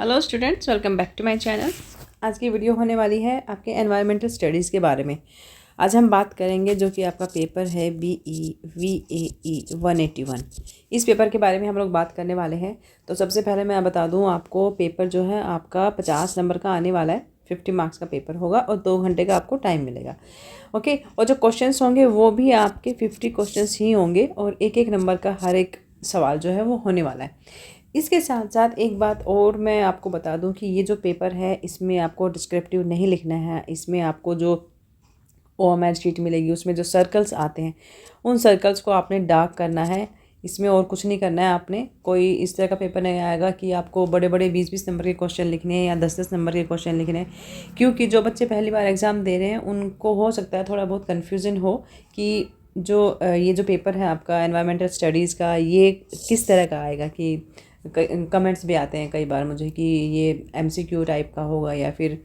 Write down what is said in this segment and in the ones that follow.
Hello students, welcome back to my channel. आज की video होने वाली है आपके एनवायरमेंटल स्टडीज़ के बारे में। आज हम बात करेंगे जो कि आपका पेपर है BE-VAE 181। इस पेपर के बारे में हम लोग बात करने वाले हैं। तो सबसे पहले मैं बता दूं आपको, पेपर जो है आपका 50 नंबर का आने वाला है। 50 मार्क्स का पेपर होगा और 2 घंटे का आपको टाइम मिलेगा। ओके, और जो क्वेश्चंस होंगे वो भी आपके 50 क्वेश्चंस ही होंगे और एक एक नंबर का हर एक सवाल जो है वो होने वाला है। इसके साथ साथ एक बात और मैं आपको बता दूं कि ये जो पेपर है इसमें आपको डिस्क्रिप्टिव नहीं लिखना है। इसमें आपको जो OMR शीट मिलेगी उसमें जो सर्कल्स आते हैं उन सर्कल्स को आपने डार्क करना है। इसमें और कुछ नहीं करना है आपने। कोई इस तरह का पेपर नहीं आएगा कि आपको बड़े बड़े 20-20 नंबर के क्वेश्चन लिखने हैं या 10-10 नंबर के क्वेश्चन लिखने हैं, क्योंकि जो बच्चे पहली बार एग्ज़ाम दे रहे हैं उनको हो सकता है थोड़ा बहुत कन्फ्यूज़न हो कि ये जो पेपर है आपका एनवायरमेंटल स्टडीज़ का ये किस तरह का आएगा। कि कमेंट्स भी आते हैं कई बार मुझे कि ये MCQ टाइप का होगा या फिर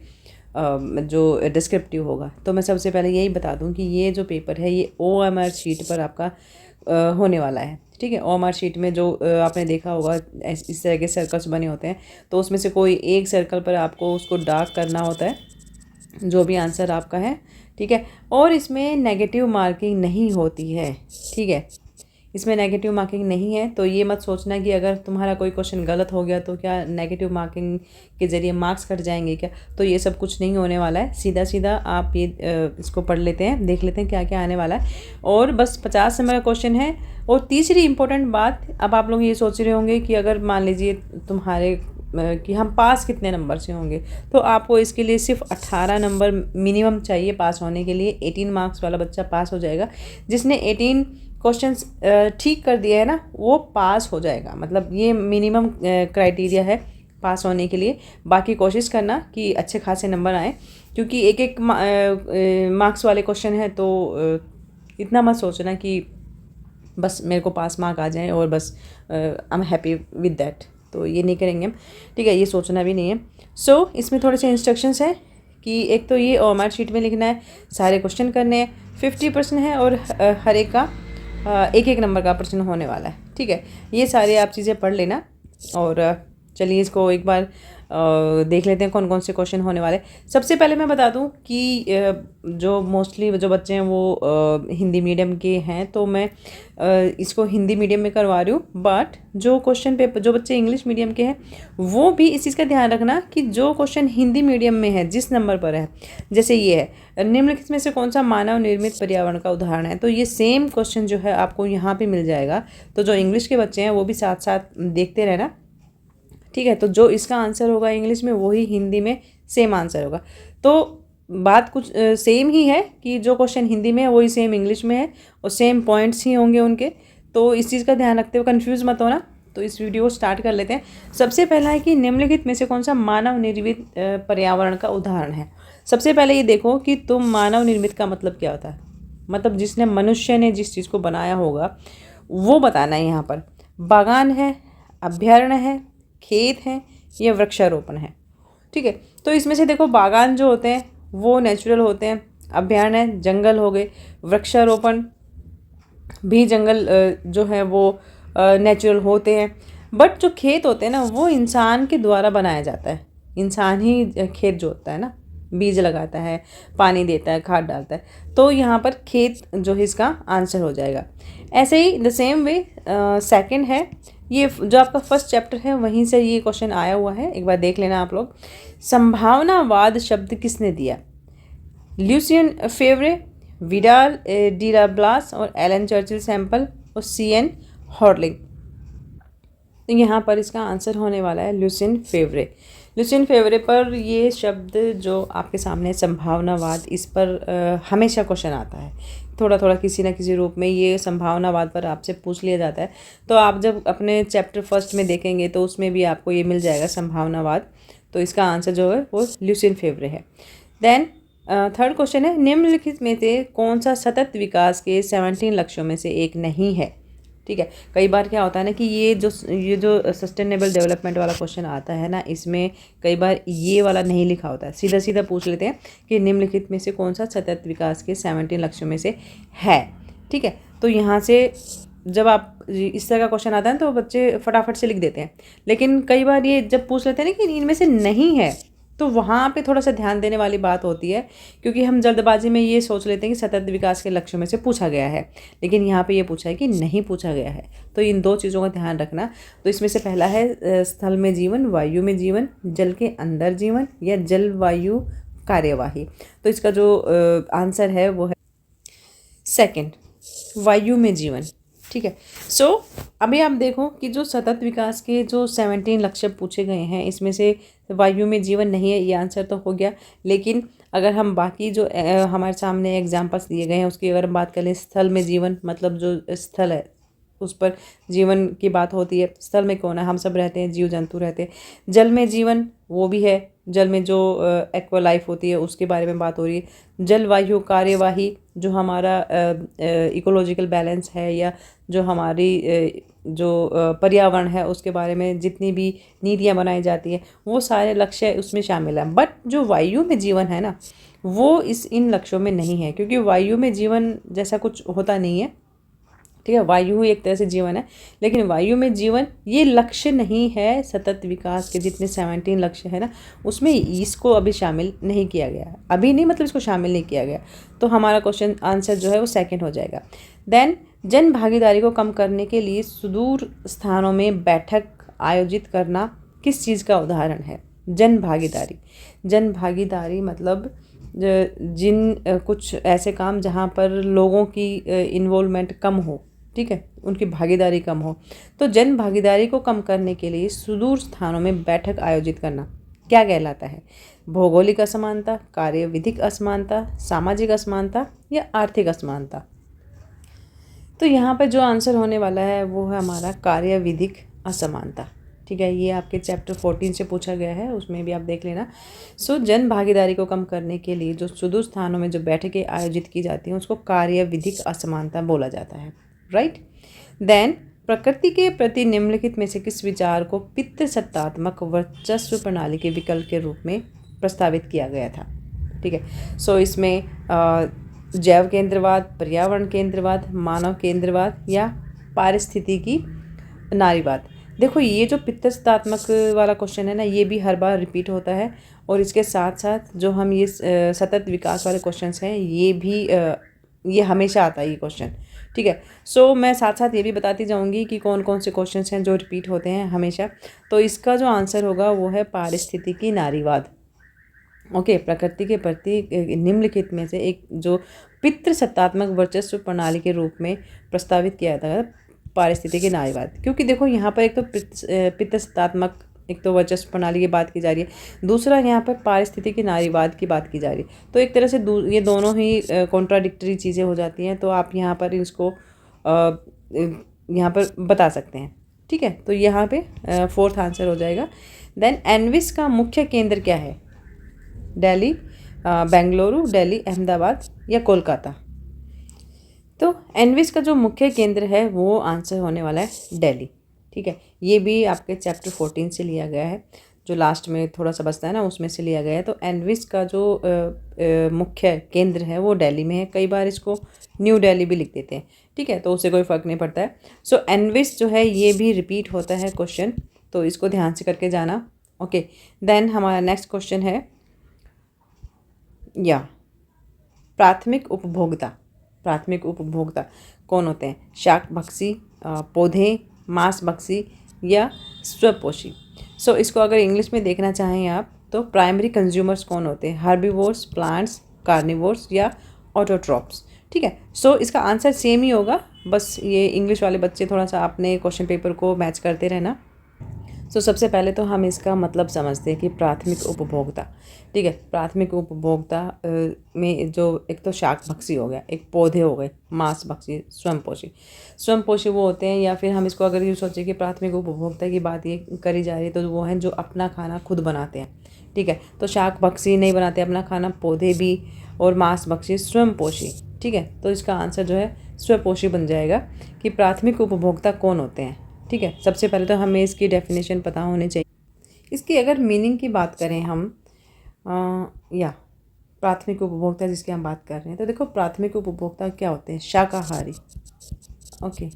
जो डिस्क्रिप्टिव होगा। तो मैं सबसे पहले यही बता दूं कि ये जो पेपर है ये OMR शीट पर आपका होने वाला है। ठीक है, OMR शीट में जो आपने देखा होगा इस तरह के सर्कल्स बने होते हैं, तो उसमें से कोई एक सर्कल पर आपको उसको डार्क करना होता है जो भी आंसर आपका है। ठीक है, और इसमें नेगेटिव मार्किंग नहीं होती है। ठीक है, इसमें नेगेटिव मार्किंग नहीं है। तो ये मत सोचना कि अगर तुम्हारा कोई क्वेश्चन गलत हो गया तो क्या नेगेटिव मार्किंग के ज़रिए मार्क्स कट जाएंगे क्या। तो ये सब कुछ नहीं होने वाला है। सीधा सीधा आप ये इसको पढ़ लेते हैं, देख लेते हैं क्या क्या आने वाला है, और बस 50 नंबर का क्वेश्चन है। और तीसरी इंपॉर्टेंट बात, अब आप लोग ये सोच रहे होंगे कि अगर मान लीजिए तुम्हारे कि हम पास कितने नंबर से होंगे, तो आपको इसके लिए सिर्फ 18 नंबर मिनिमम चाहिए पास होने के लिए। 18 मार्क्स वाला बच्चा पास हो जाएगा। जिसने 18 क्वेश्चंस ठीक कर दिया है ना वो पास हो जाएगा। मतलब ये मिनिमम क्राइटेरिया है पास होने के लिए। बाकी कोशिश करना कि अच्छे खासे नंबर आए, क्योंकि एक एक मार्क्स वाले क्वेश्चन है। तो इतना मत सोचना कि बस मेरे को पास मार्क आ जाए और बस I am happy with that. तो ये नहीं करेंगे हम। ठीक है, ये सोचना भी नहीं है। सो इसमें थोड़े से इंस्ट्रक्शंस हैं कि एक तो ये OMR शीट में लिखना है, सारे क्वेश्चन करने हैं, 50% है और हर एक का एक एक नंबर का प्रश्न होने वाला है। ठीक है, ये सारे आप चीज़ें पढ़ लेना। और चलिए इसको एक बार देख लेते हैं कौन कौन से क्वेश्चन होने वाले। सबसे पहले मैं बता दूं कि जो मोस्टली जो बच्चे हैं वो हिंदी मीडियम के हैं, तो मैं इसको हिंदी मीडियम में करवा रही हूँ। बट जो क्वेश्चन पेपर जो बच्चे इंग्लिश मीडियम के हैं वो भी इस चीज़ का ध्यान रखना कि जो क्वेश्चन हिंदी मीडियम में है जिस नंबर पर है, जैसे ये है निम्नलिखित में से कौन सा मानव निर्मित पर्यावरण का उदाहरण है, तो ये सेम क्वेश्चन जो है आपको यहाँ पे मिल जाएगा। तो जो इंग्लिश के बच्चे हैं वो भी साथ साथ देखते रहना। ठीक है, तो जो इसका आंसर होगा इंग्लिश में वही हिंदी में सेम आंसर होगा। तो बात कुछ सेम ही है कि जो क्वेश्चन हिंदी में है वही सेम इंग्लिश में है और सेम पॉइंट्स ही होंगे उनके। तो इस चीज़ का ध्यान रखते हुए कंफ्यूज मत होना। तो इस वीडियो को स्टार्ट कर लेते हैं। सबसे पहला है कि निम्नलिखित में से कौन सा मानव निर्मित पर्यावरण का उदाहरण है। सबसे पहले ये देखो कि तुम मानव निर्मित का मतलब क्या होता है। मतलब जिसने मनुष्य ने जिस चीज़ को बनाया होगा वो बताना है। यहाँ पर बागान है, अभ्यारण्य है, खेत है या वृक्षारोपण है। ठीक है, तो इसमें से देखो बागान जो होते हैं वो नेचुरल होते हैं, अभ्यारण्य जंगल हो गए, वृक्षारोपण भी जंगल जो है वो नेचुरल होते हैं। बट जो खेत होते हैं ना वो इंसान के द्वारा बनाया जाता है। इंसान ही खेत जो होता है ना बीज लगाता है, पानी देता है, खाद डालता है। तो यहाँ पर खेत जो है इसका आंसर हो जाएगा। ऐसे ही द सेम वे सेकंड है, ये जो आपका फर्स्ट चैप्टर है वहीं से ये क्वेश्चन आया हुआ है। एक बार देख लेना आप लोग। संभावनावाद शब्द किसने दिया। ल्यूसियन फेवरे, विडाल डिराब्लास और एलन चर्चिल सैम्पल और CN हॉर्लिंग। तो यहाँ पर इसका आंसर होने वाला है ल्यूसियन फेवरे। ल्यूसियन फेवरे पर ये शब्द जो आपके सामने संभावनावाद, इस पर हमेशा क्वेश्चन आता है। थोड़ा थोड़ा किसी ना किसी रूप में ये संभावनावाद पर आपसे पूछ लिया जाता है। तो आप जब अपने चैप्टर फर्स्ट में देखेंगे तो उसमें भी आपको ये मिल जाएगा संभावनावाद। तो इसका आंसर जो है वो ल्यूसियन फेवरे है। देन थर्ड क्वेश्चन है, निम्नलिखित में से कौन सा सतत विकास के 17 लक्ष्यों में से एक नहीं है। ठीक है, कई बार क्या होता है ना कि ये जो सस्टेनेबल डेवलपमेंट वाला क्वेश्चन आता है ना, इसमें कई बार ये वाला नहीं लिखा होता है। सीधा सीधा पूछ लेते हैं कि निम्नलिखित में से कौन सा सतत विकास के 17 लक्ष्यों में से है। ठीक है, तो यहाँ से जब आप इस तरह का क्वेश्चन आता है तो बच्चे फटाफट से लिख देते हैं, लेकिन कई बार ये जब पूछ लेते हैं ना कि इनमें से नहीं है, तो वहाँ पे थोड़ा सा ध्यान देने वाली बात होती है, क्योंकि हम जल्दबाजी में ये सोच लेते हैं कि सतत विकास के लक्ष्यों में से पूछा गया है, लेकिन यहाँ पे ये पूछा है कि नहीं पूछा गया है। तो इन दो चीज़ों का ध्यान रखना। तो इसमें से पहला है स्थल में जीवन, वायु में जीवन, जल के अंदर जीवन या जल वायु कार्यवाही। तो इसका जो आंसर है वो है सेकंड, वायु में जीवन। ठीक है। सो अभी आप देखो कि जो सतत विकास के जो 17 लक्ष्य पूछे गए हैं, इसमें से वायु में जीवन नहीं है, ये आंसर तो हो गया। लेकिन अगर हम बाकी जो हमारे सामने एग्जाम्पल्स दिए गए हैं उसकी अगर हम बात करें, स्थल में जीवन मतलब जो स्थल है उस पर जीवन की बात होती है। स्थल में कौन है? हम सब रहते हैं, जीव जंतु रहते हैं। जल में जीवन वो भी है, जल में जो एक्वा लाइफ होती है उसके बारे में बात हो रही है। जलवायु कार्यवाही जो हमारा इकोलॉजिकल बैलेंस है या जो हमारी जो पर्यावरण है उसके बारे में जितनी भी नीतियाँ बनाई जाती हैं वो सारे लक्ष्य उसमें शामिल हैं। बट जो वायु में जीवन है ना, वो इन लक्ष्यों में नहीं है, क्योंकि वायु में जीवन जैसा कुछ होता नहीं है। ठीक है, वायु ही एक तरह से जीवन है, लेकिन वायु में जीवन ये लक्ष्य नहीं है। सतत विकास के जितने 17 लक्ष्य है ना, उसमें इसको अभी शामिल नहीं किया गया। अभी नहीं मतलब इसको शामिल नहीं किया गया। तो हमारा क्वेश्चन आंसर जो है वो सेकंड हो जाएगा। देन जन भागीदारी को कम करने के लिए सुदूर स्थानों में बैठक आयोजित करना किस चीज़ का उदाहरण है? जन भागीदारी। जन भागीदारी मतलब जिन कुछ ऐसे काम जहाँ पर लोगों की इन्वॉल्वमेंट कम हो, ठीक है, उनकी भागीदारी कम हो। तो जन भागीदारी को कम करने के लिए सुदूर स्थानों में बैठक आयोजित करना क्या कहलाता है? भौगोलिक असमानता, कार्य विधिक असमानता, सामाजिक असमानता या आर्थिक असमानता? तो यहाँ पर जो आंसर होने वाला है वो है हमारा कार्य विधिक असमानता। ठीक है, ये आपके चैप्टर 14 से पूछा गया है, उसमें भी आप देख लेना। सो जन भागीदारी को कम करने के लिए जो सुदूर स्थानों में जो बैठकें आयोजित की जाती हैं उसको कार्य विधिक असमानता बोला जाता है। राइट। देन प्रकृति के प्रति निम्नलिखित में से किस विचार को पितृसत्तात्मक वर्चस्व प्रणाली के विकल्प के रूप में प्रस्तावित किया गया था? ठीक है। सो इसमें जैव केंद्रवाद, पर्यावरण केंद्रवाद, मानव केंद्रवाद या पारिस्थितिकी नारीवाद। देखो ये जो पितृसत्तात्मक वाला क्वेश्चन है ना, ये भी हर बार रिपीट होता है, और इसके साथ साथ जो हम ये सतत विकास वाले क्वेश्चंस हैं ये भी ये हमेशा आता है ये क्वेश्चन। ठीक है। सो मैं साथ साथ ये भी बताती जाऊंगी कि कौन कौन से क्वेश्चंस हैं जो रिपीट होते हैं हमेशा। तो इसका जो आंसर होगा वो है पारिस्थितिकी नारीवाद। ओके, प्रकृति के प्रति निम्नलिखित में से एक जो पितृसत्तात्मक वर्चस्व प्रणाली के रूप में प्रस्तावित किया था पारिस्थितिकी नारीवाद। क्योंकि देखो यहाँ पर एक तो पितृसत्तात्मक एक तो वर्चस्व प्रणाली की बात की जा रही है, दूसरा यहाँ पर पारिस्थितिकी नारीवाद की बात की जा रही है। तो एक तरह से ये दोनों ही कॉन्ट्राडिक्टरी चीज़ें हो जाती हैं। तो आप यहाँ पर इसको यहाँ पर बता सकते हैं। ठीक है, तो यहाँ पे फोर्थ आंसर हो जाएगा। देन एनविस का मुख्य केंद्र क्या है? दिल्ली, बेंगलुरु, दिल्ली, अहमदाबाद या कोलकाता? तो एनविस का जो मुख्य केंद्र है वो आंसर होने वाला है दिल्ली। ठीक है, ये भी आपके चैप्टर 14 से लिया गया है, जो लास्ट में थोड़ा सा बचता है ना उसमें से लिया गया है। तो एनविस का जो मुख्य केंद्र है वो दिल्ली में है। कई बार इसको न्यू दिल्ली भी लिख देते हैं। ठीक है, तो उससे कोई फ़र्क नहीं पड़ता है। सो एनविस जो है ये भी रिपीट होता है क्वेश्चन, तो इसको ध्यान से करके जाना। ओके, देन हमारा नेक्स्ट क्वेश्चन है या प्राथमिक उपभोक्ता। प्राथमिक उपभोक्ता कौन होते हैं? शाक भक्षी, पौधे, मांस भक्षी या स्वपोषी? सो इसको अगर इंग्लिश में देखना चाहें आप तो प्राइमरी कंज्यूमर्स कौन होते हैं? हर्बीवोर्स, प्लांट्स, कार्निवोर्स या ऑटोट्रॉप्स? ठीक है, सो इसका आंसर सेम ही होगा, बस ये इंग्लिश वाले बच्चे थोड़ा सा अपने क्वेश्चन पेपर को मैच करते रहना। सो सबसे पहले तो हम इसका मतलब समझते हैं कि प्राथमिक उपभोक्ता। ठीक है, प्राथमिक उपभोक्ता में जो एक तो शाक भक्षी हो गया, एक पौधे हो गए, मांस भक्षी, स्वयंपोषी। स्वयंपोषी वो होते हैं, या फिर हम इसको अगर ये सोचें कि प्राथमिक उपभोक्ता की बात ये करी जा रही है तो वो हैं जो अपना खाना खुद बनाते हैं। ठीक है, तो शाक भक्षी नहीं बनाते अपना खाना, पौधे भी, और मांस भक्षी स्वयंपोषी। ठीक है, तो इसका आंसर जो है स्वयंपोषी बन जाएगा कि प्राथमिक उपभोक्ता कौन होते हैं। ठीक है, सबसे पहले तो हमें इसकी डेफिनेशन पता होनी चाहिए। इसकी अगर मीनिंग की बात करें हम या प्राथमिक उपभोक्ता जिसकी हम बात कर रहे हैं, तो देखो प्राथमिक उपभोक्ता क्या होते हैं? शाकाहारी। ओके,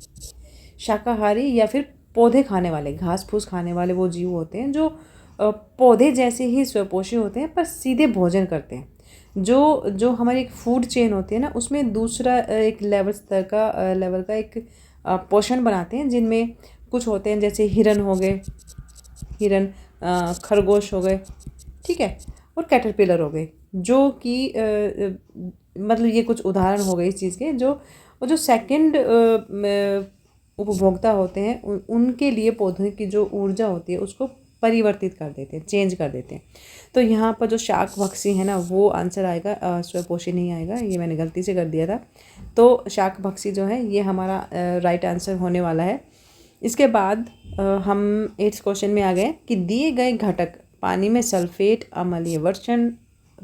शाकाहारी या फिर पौधे खाने वाले, घास फूस खाने वाले वो जीव होते हैं जो पौधे जैसे ही स्वपोषी होते हैं पर सीधे भोजन करते हैं। जो जो हमारी एक फूड चेन होती है ना, उसमें दूसरा एक लेवल का एक पोषण बनाते हैं, जिनमें कुछ होते हैं जैसे हिरन हो गए, खरगोश हो गए, ठीक है, और कैटरपिलर हो गए, जो कि मतलब ये कुछ उदाहरण हो गए इस चीज़ के, जो सेकंड उपभोक्ता होते हैं उनके लिए पौधों की जो ऊर्जा होती है उसको परिवर्तित कर देते हैं, चेंज कर देते हैं। तो यहाँ पर जो शाक भक्षी है ना, वो आंसर आएगा, स्वपोषी नहीं आएगा, ये मैंने गलती से कर दिया था। तो शाक भक्षी जो है ये हमारा राइट आंसर होने वाला है। इसके बाद हम 8th क्वेश्चन में आ गए कि दिए गए घटक पानी में सल्फेट, अम्लीय वर्षण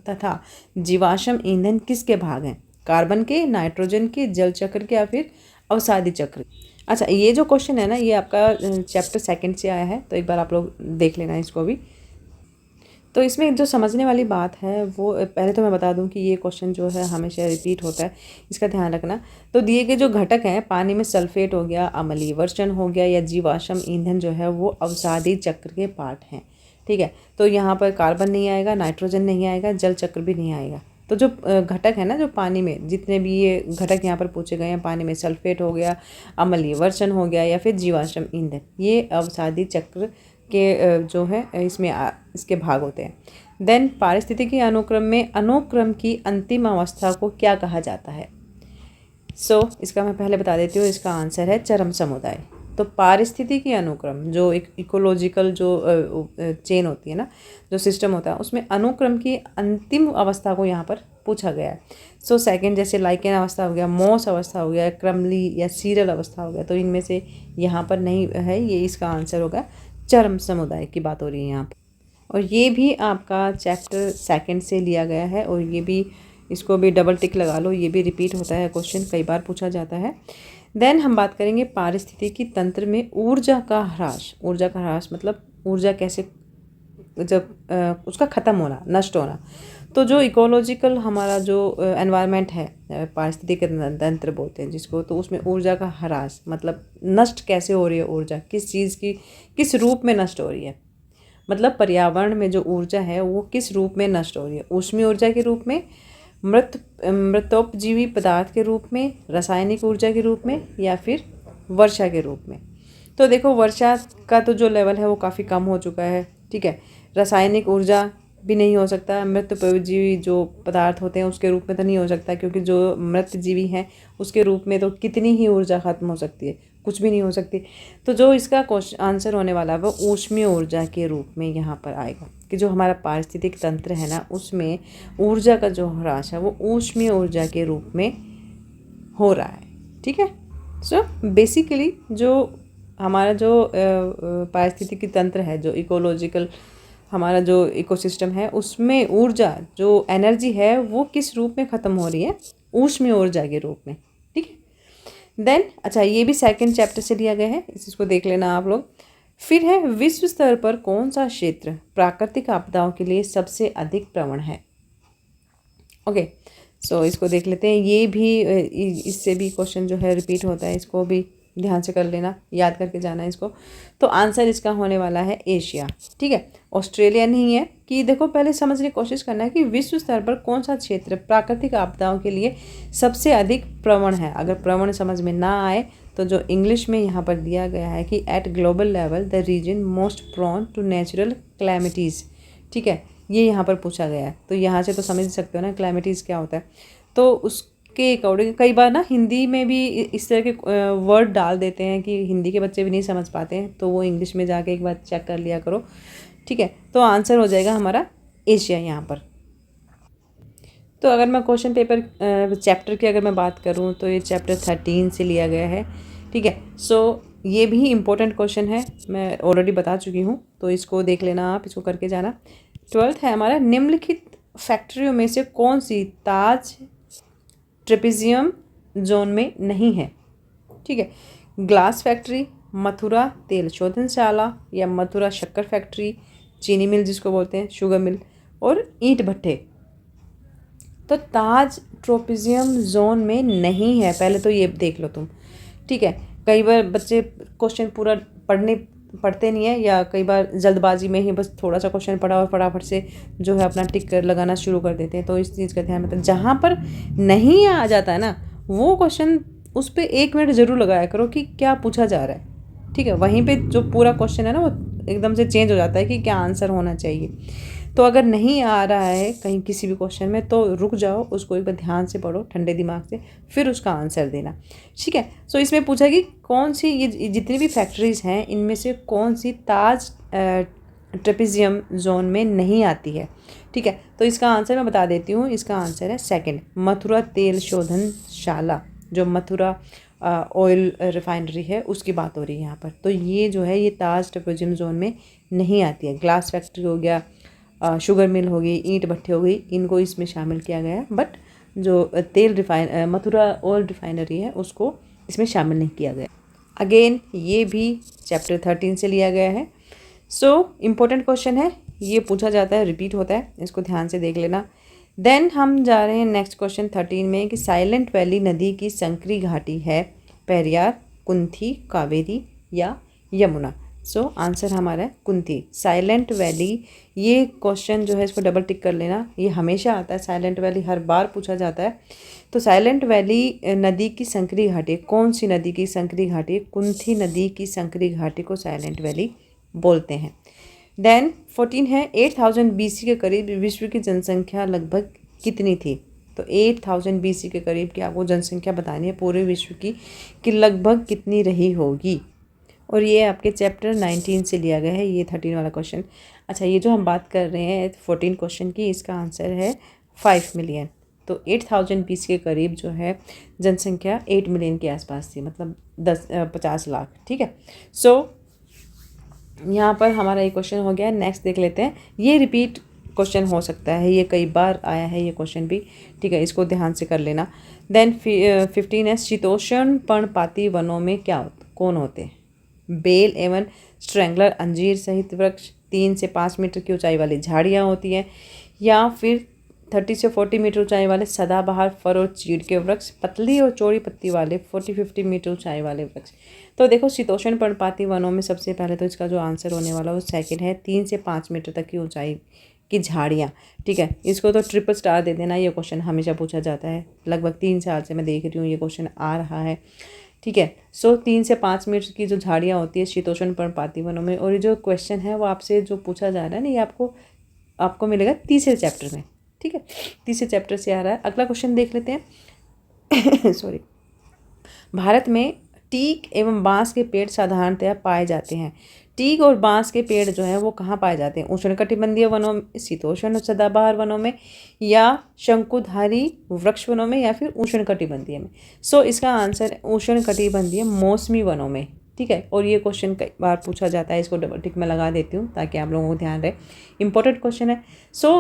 तथा जीवाश्म ईंधन किसके भाग हैं? कार्बन के, नाइट्रोजन के, जल चक्र के या फिर अवसादी चक्र। अच्छा, ये जो क्वेश्चन है ना, ये आपका चैप्टर 2 से आया है, तो एक बार आप लोग देख लेना इसको भी। तो इसमें जो समझने वाली बात है वो पहले तो मैं बता दूं कि ये क्वेश्चन जो है हमेशा रिपीट होता है, इसका ध्यान रखना। तो दिए गए जो घटक हैं, पानी में सल्फेट हो गया, अम्लीय वर्षण हो गया या जीवाश्म ईंधन जो है वो अवसादी चक्र के पार्ट हैं, ठीक है। तो यहाँ पर कार्बन नहीं आएगा, नाइट्रोजन नहीं आएगा, जल चक्र भी नहीं आएगा। तो जो घटक है ना, जो पानी में जितने भी ये घटक यहाँ पर पूछे गए हैं, पानी में सल्फेट हो गया, अम्लीय वर्षण हो गया या फिर जीवाश्म ईंधन, ये अवसादी चक्र के जो है इसमें इसके भाग होते हैं। देन पारिस्थितिकी अनुक्रम में अनुक्रम की अंतिम अवस्था को क्या कहा जाता है? इसका मैं पहले बता देती हूँ, इसका आंसर है चरम समुदाय। तो पारिस्थितिकी अनुक्रम जो एक इकोलॉजिकल जो चेन होती है ना, जो सिस्टम होता है, उसमें अनुक्रम की अंतिम अवस्था को यहाँ पर पूछा गया है। सेकंड जैसे लाइकेन अवस्था हो गया, मॉस अवस्था हो गया, क्रमली या सीरल अवस्था हो गया, तो इनमें से यहाँ पर नहीं है, ये इसका आंसर होगा चरम समुदाय की बात हो रही है यहाँ पर। और ये भी आपका चैप्टर 2 से लिया गया है, और ये भी, इसको भी डबल टिक लगा लो, ये भी रिपीट होता है क्वेश्चन, कई बार पूछा जाता है। देन हम बात करेंगे पारिस्थितिकी तंत्र में ऊर्जा का ह्रास। ऊर्जा का ह्रास मतलब ऊर्जा कैसे, जब उसका ख़त्म होना, नष्ट होना। तो जो इकोलॉजिकल हमारा जो एनवायरनमेंट है, पारिस्थितिकी तंत्र बोलते हैं जिसको, तो उसमें ऊर्जा का ह्रास मतलब नष्ट कैसे हो रही है ऊर्जा, किस चीज़ की, किस रूप में नष्ट हो रही है, मतलब पर्यावरण में जो ऊर्जा है वो किस रूप में नष्ट हो रही है? ऊष्मीय ऊर्जा के रूप में, मृतोपजीवी पदार्थ के रूप में, रासायनिक ऊर्जा के रूप में या फिर वर्षा के रूप में। तो देखो, वर्षा का तो जो लेवल है वो काफ़ी कम हो चुका है, ठीक है। रासायनिक ऊर्जा भी नहीं हो सकता, मृतोपजीवी जो पदार्थ होते हैं उसके रूप में तो नहीं हो सकता, क्योंकि जो मृतजीवी हैं उसके रूप में तो कितनी ही ऊर्जा खत्म हो सकती है, कुछ भी नहीं हो सकती। तो जो इसका आंसर होने वाला है वो ऊष्मीय ऊर्जा के रूप में यहाँ पर आएगा, कि जो हमारा पारिस्थितिक तंत्र है ना, उसमें ऊर्जा का जो ह्रास है वो ऊष्मीय ऊर्जा के रूप में हो रहा है, ठीक है। बेसिकली जो हमारा जो पारिस्थितिकी तंत्र है, जो इकोलॉजिकल हमारा जो इकोसिस्टम है, उसमें ऊर्जा जो एनर्जी है वो किस रूप में ख़त्म हो रही है? ऊष्मीय ऊर्जा के रूप में, ठीक है। देन अच्छा, ये भी 2nd चैप्टर से लिया गया है, इसको देख लेना आप लोग। फिर है विश्व स्तर पर कौन सा क्षेत्र प्राकृतिक आपदाओं के लिए सबसे अधिक प्रवण है? ओके, इसको देख लेते हैं। ये भी इससे भी क्वेश्चन जो है रिपीट होता है, इसको भी ध्यान से कर लेना, याद करके जाना इसको। तो आंसर इसका होने वाला है एशिया, ठीक है। ऑस्ट्रेलिया नहीं है। कि देखो, पहले समझने की कोशिश करना है कि विश्व स्तर पर कौन सा क्षेत्र प्राकृतिक आपदाओं के लिए सबसे अधिक प्रवण है। अगर प्रवण समझ में ना आए तो जो इंग्लिश में यहाँ पर दिया गया है कि at global level the reason most prone to natural calamities, ठीक है, ये यहाँ पर पूछा गया है। तो यहाँ से तो समझ सकते हो ना क्लैमिटीज़ क्या होता है। तो उसके अकॉर्डिंग कई बार ना हिंदी में भी इस तरह के वर्ड डाल देते हैं कि हिंदी के बच्चे भी नहीं समझ पाते हैं, तो वो इंग्लिश में जाके एक बार चेक कर लिया करो, ठीक है। तो आंसर हो जाएगा हमारा एशिया यहाँ पर। तो अगर मैं क्वेश्चन पेपर चैप्टर की अगर मैं बात करूँ तो ये चैप्टर 13 से लिया गया है, ठीक है। ये भी इम्पोर्टेंट क्वेश्चन है, मैं ऑलरेडी बता चुकी हूँ, तो इसको देख लेना आप, इसको करके जाना। 12th है हमारा, निम्नलिखित फैक्ट्रियों में से कौन सी ताज ट्रेपेजियम जोन में नहीं है? ठीक है, ग्लास फैक्ट्री, मथुरा तेल शोधनशाला या मथुरा शक्कर फैक्ट्री, चीनी मिल जिसको बोलते हैं, शुगर मिल, और ईंट भट्टे। तो ताज ट्रोपिजियम जोन में नहीं है, पहले तो ये देख लो तुम, ठीक है। कई बार बच्चे क्वेश्चन पूरा पढ़ते नहीं है, या कई बार जल्दबाजी में ही बस थोड़ा सा क्वेश्चन पढ़ा और फटाफट से जो है अपना टिक कर लगाना शुरू कर देते हैं। तो इस चीज़ का ध्यान रखें, जहाँ पर नहीं आ जाता है ना वो क्वेश्चन उस पर 1 मिनट ज़रूर लगाया करो कि क्या पूछा जा रहा है। ठीक है, वहीं पे जो पूरा क्वेश्चन है ना वो एकदम से चेंज हो जाता है कि क्या आंसर होना चाहिए। तो अगर नहीं आ रहा है कहीं किसी भी क्वेश्चन में तो रुक जाओ, उसको एक बार ध्यान से पढ़ो ठंडे दिमाग से, फिर उसका आंसर देना। ठीक है, सो इसमें पूछा कि कौन सी ये जितनी भी फैक्ट्रीज़ हैं इनमें से कौन सी ताज ट्रेपेजियम जोन में नहीं आती है। ठीक है, तो इसका आंसर मैं बता देती हूँ। इसका आंसर है सेकंड, मथुरा तेल शोधनशाला, जो मथुरा ऑयल रिफाइनरी है उसकी बात हो रही है यहाँ पर। तो ये जो है ये ताज ट्रेपेजियम जोन में नहीं आती है। ग्लास फैक्ट्री हो गया, शुगर मिल हो गई, ईंट भट्ठी हो गई, इनको इसमें शामिल किया गया है। बट जो मथुरा ऑयल रिफाइनरी है उसको इसमें शामिल नहीं किया गया। अगेन ये भी चैप्टर 13 से लिया गया है। सो इम्पोर्टेंट क्वेश्चन है, ये पूछा जाता है, रिपीट होता है, इसको ध्यान से देख लेना। देन हम जा रहे हैं नेक्स्ट क्वेश्चन 13 में कि साइलेंट वैली नदी की संकरी घाटी है पेरियार, कुंथी, कावेरी या यमुना। सो आंसर हमारा है कुंथी, साइलेंट वैली। ये क्वेश्चन जो है इसको डबल टिक कर लेना, ये हमेशा आता है, साइलेंट वैली हर बार पूछा जाता है। तो साइलेंट वैली नदी की संकरी घाटी, कौन सी नदी की संकरी घाटी? कुंथी नदी की संकरी घाटी को साइलेंट वैली बोलते हैं। देन 14 है 8000 BC के करीब विश्व की जनसंख्या लगभग कितनी थी? तो 8000 BC के करीब की आपको जनसंख्या बतानी है पूरे विश्व की कि लगभग कितनी रही होगी। और ये आपके चैप्टर 19 से लिया गया है ये 13 वाला क्वेश्चन। अच्छा, ये जो हम बात कर रहे हैं 14 क्वेश्चन की, इसका आंसर है 5 मिलियन। तो 8000 BC के करीब जो है जनसंख्या 8 मिलियन के आसपास थी, मतलब 50 लाख। ठीक है, सो यहाँ पर हमारा ये क्वेश्चन हो गया। नेक्स्ट देख लेते हैं, ये रिपीट क्वेश्चन हो सकता है, ये कई बार आया है ये क्वेश्चन भी। ठीक है, इसको ध्यान से कर लेना। देन 15 है शीतोष्ण पर्णपाती वनों में कौन होते हैं? बेल एवं स्ट्रैंगलर, अंजीर सहित वृक्ष, 3 से 5 मीटर की ऊंचाई वाली झाड़ियाँ होती हैं, या फिर 30 से 40 मीटर ऊंचाई वाले सदाबहार फर और चीड़ के वृक्ष, पतली और चौड़ी पत्ती वाले 40-50 मीटर ऊंचाई वाले वृक्ष। तो देखो शीतोष्ण पर्णपाती वनों में सबसे पहले तो इसका जो आंसर होने वाला वो सेकंड है, 3 से 5 मीटर तक की ऊंचाई की झाड़ियाँ। ठीक है, इसको तो ट्रिपल स्टार दे देना, ये क्वेश्चन हमेशा पूछा जाता है, लगभग 3 साल से मैं देख रही हूँ ये क्वेश्चन आ रहा है। ठीक है, सो 3 से 5 मीटर की जो झाड़ियाँ होती है शीतोष्ण पर्णपाती वनों में। और ये जो क्वेश्चन है वो आपसे जो पूछा जा रहा है ना, ये आपको मिलेगा तीसरे चैप्टर में। ठीक है, तीसरे चैप्टर से आ रहा है। अगला क्वेश्चन देख लेते हैं। सॉरी, भारत में टीक एवं बांस के पेड़ साधारणतया पाए जाते हैं। टीक और बांस के पेड़ जो है वो कहाँ पाए जाते हैं? उष्णकटिबंधीय वनों में, शीतोष्ण सदाबहार वनों में, या शंकुधारी वृक्ष वनों में, या फिर उष्णकटिबंधीय में। सो इसका आंसर है उष्णकटिबंधीय मौसमी वनों में। ठीक है, और ये क्वेश्चन कई बार पूछा जाता है, इसको डबल टिक में लगा देती हूँ ताकि आप लोगों को ध्यान रहे, इंपॉर्टेंट क्वेश्चन है। सो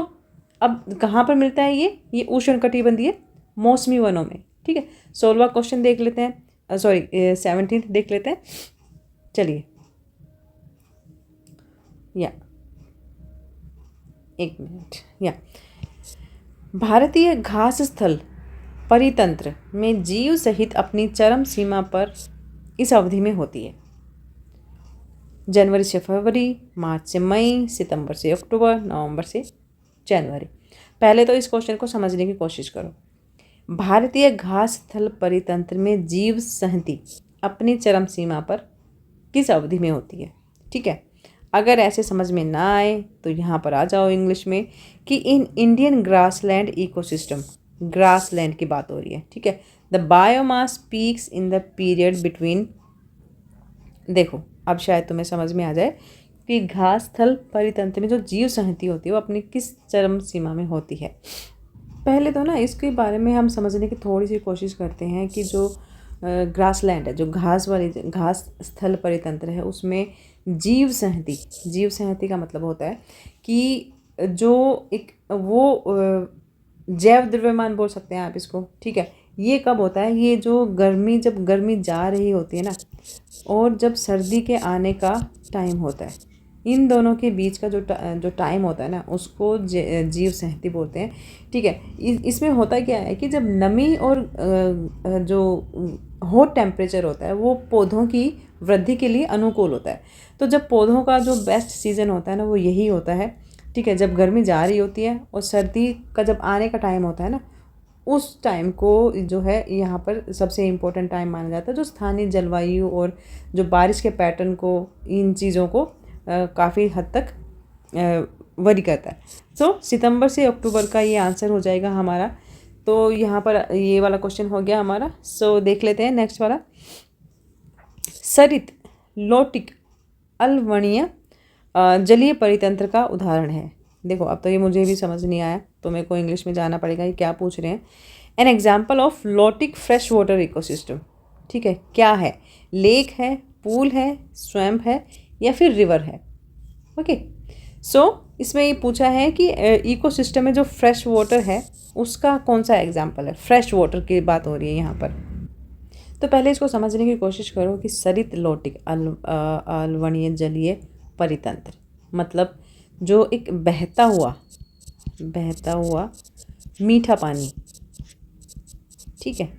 अब कहाँ पर मिलता है ये उष्णकटिबंधीय मौसमी वनों में। ठीक है, 16वां क्वेश्चन देख लेते हैं, 17 देख लेते हैं। चलिए, या एक मिनट, या भारतीय घास स्थल परितंत्र में जीव सहित अपनी चरम सीमा पर इस अवधि में होती है। जनवरी से फरवरी, मार्च से मई, सितंबर से अक्टूबर, नवंबर से जनवरी। पहले तो इस क्वेश्चन को समझने की कोशिश करो। भारतीय घास स्थल परितंत्र में जीव संहति अपनी चरम सीमा पर किस अवधि में होती है? ठीक है, अगर ऐसे समझ में ना आए तो यहाँ पर आ जाओ इंग्लिश में कि in Indian grassland ecosystem, grassland की बात हो रही है। ठीक है, the biomass peaks in the period between, देखो अब शायद तुम्हें समझ में आ जाए कि घास स्थल परितंत्र में जो जीव संहति होती है वो अपनी किस चरम सीमा में होती है। पहले तो ना इसके बारे में हम समझने की थोड़ी सी कोशिश करते हैं कि जो ग्रासलैंड है, जो घास स्थल परितंत्र है, उसमें जीव संहति का मतलब होता है कि जो एक वो जैव द्रव्यमान बोल सकते हैं आप इसको। ठीक है, ये कब होता है? ये जो जब गर्मी जा रही होती है ना, और जब सर्दी के आने का टाइम होता है, इन दोनों के बीच का जो टाइम होता है ना, उसको जीव संहति बोलते हैं। ठीक है, इसमें होता क्या है कि जब नमी और जो हॉट टेम्परेचर होता है वो पौधों की वृद्धि के लिए अनुकूल होता है। तो जब पौधों का जो बेस्ट सीज़न होता है ना वो यही होता है, ठीक है, जब गर्मी जा रही होती है और सर्दी का जब आने का टाइम होता है ना, उस टाइम को जो है यहाँ पर सबसे इम्पोर्टेंट टाइम माना जाता है, जो स्थानीय जलवायु और जो बारिश के पैटर्न को, इन चीज़ों को काफ़ी हद तक वरी करता है। सो सितंबर से अक्टूबर का ये आंसर हो जाएगा हमारा। तो यहाँ पर ये वाला क्वेश्चन हो गया हमारा। सो देख लेते हैं नेक्स्ट वाला। सरित लोटिक अल्वणीय जलीय परितंत्र का उदाहरण है। देखो अब तो ये मुझे भी समझ नहीं आया, तो मेरे को इंग्लिश में जाना पड़ेगा ये क्या पूछ रहे हैं। An example of lotic fresh water ecosystem, ठीक है, क्या है? लेक है, पूल है, स्वैम्प है या फिर रिवर है। ओके, सो इसमें ये पूछा है कि इकोसिस्टम में जो फ्रेश वाटर है उसका कौन सा एग्जाम्पल है। फ्रेश वाटर की बात हो रही है यहाँ पर। तो पहले इसको समझने की कोशिश करो कि सरित लोटिक अल्वणीय जलीय परितंत्र मतलब जो एक बहता हुआ मीठा पानी, ठीक है,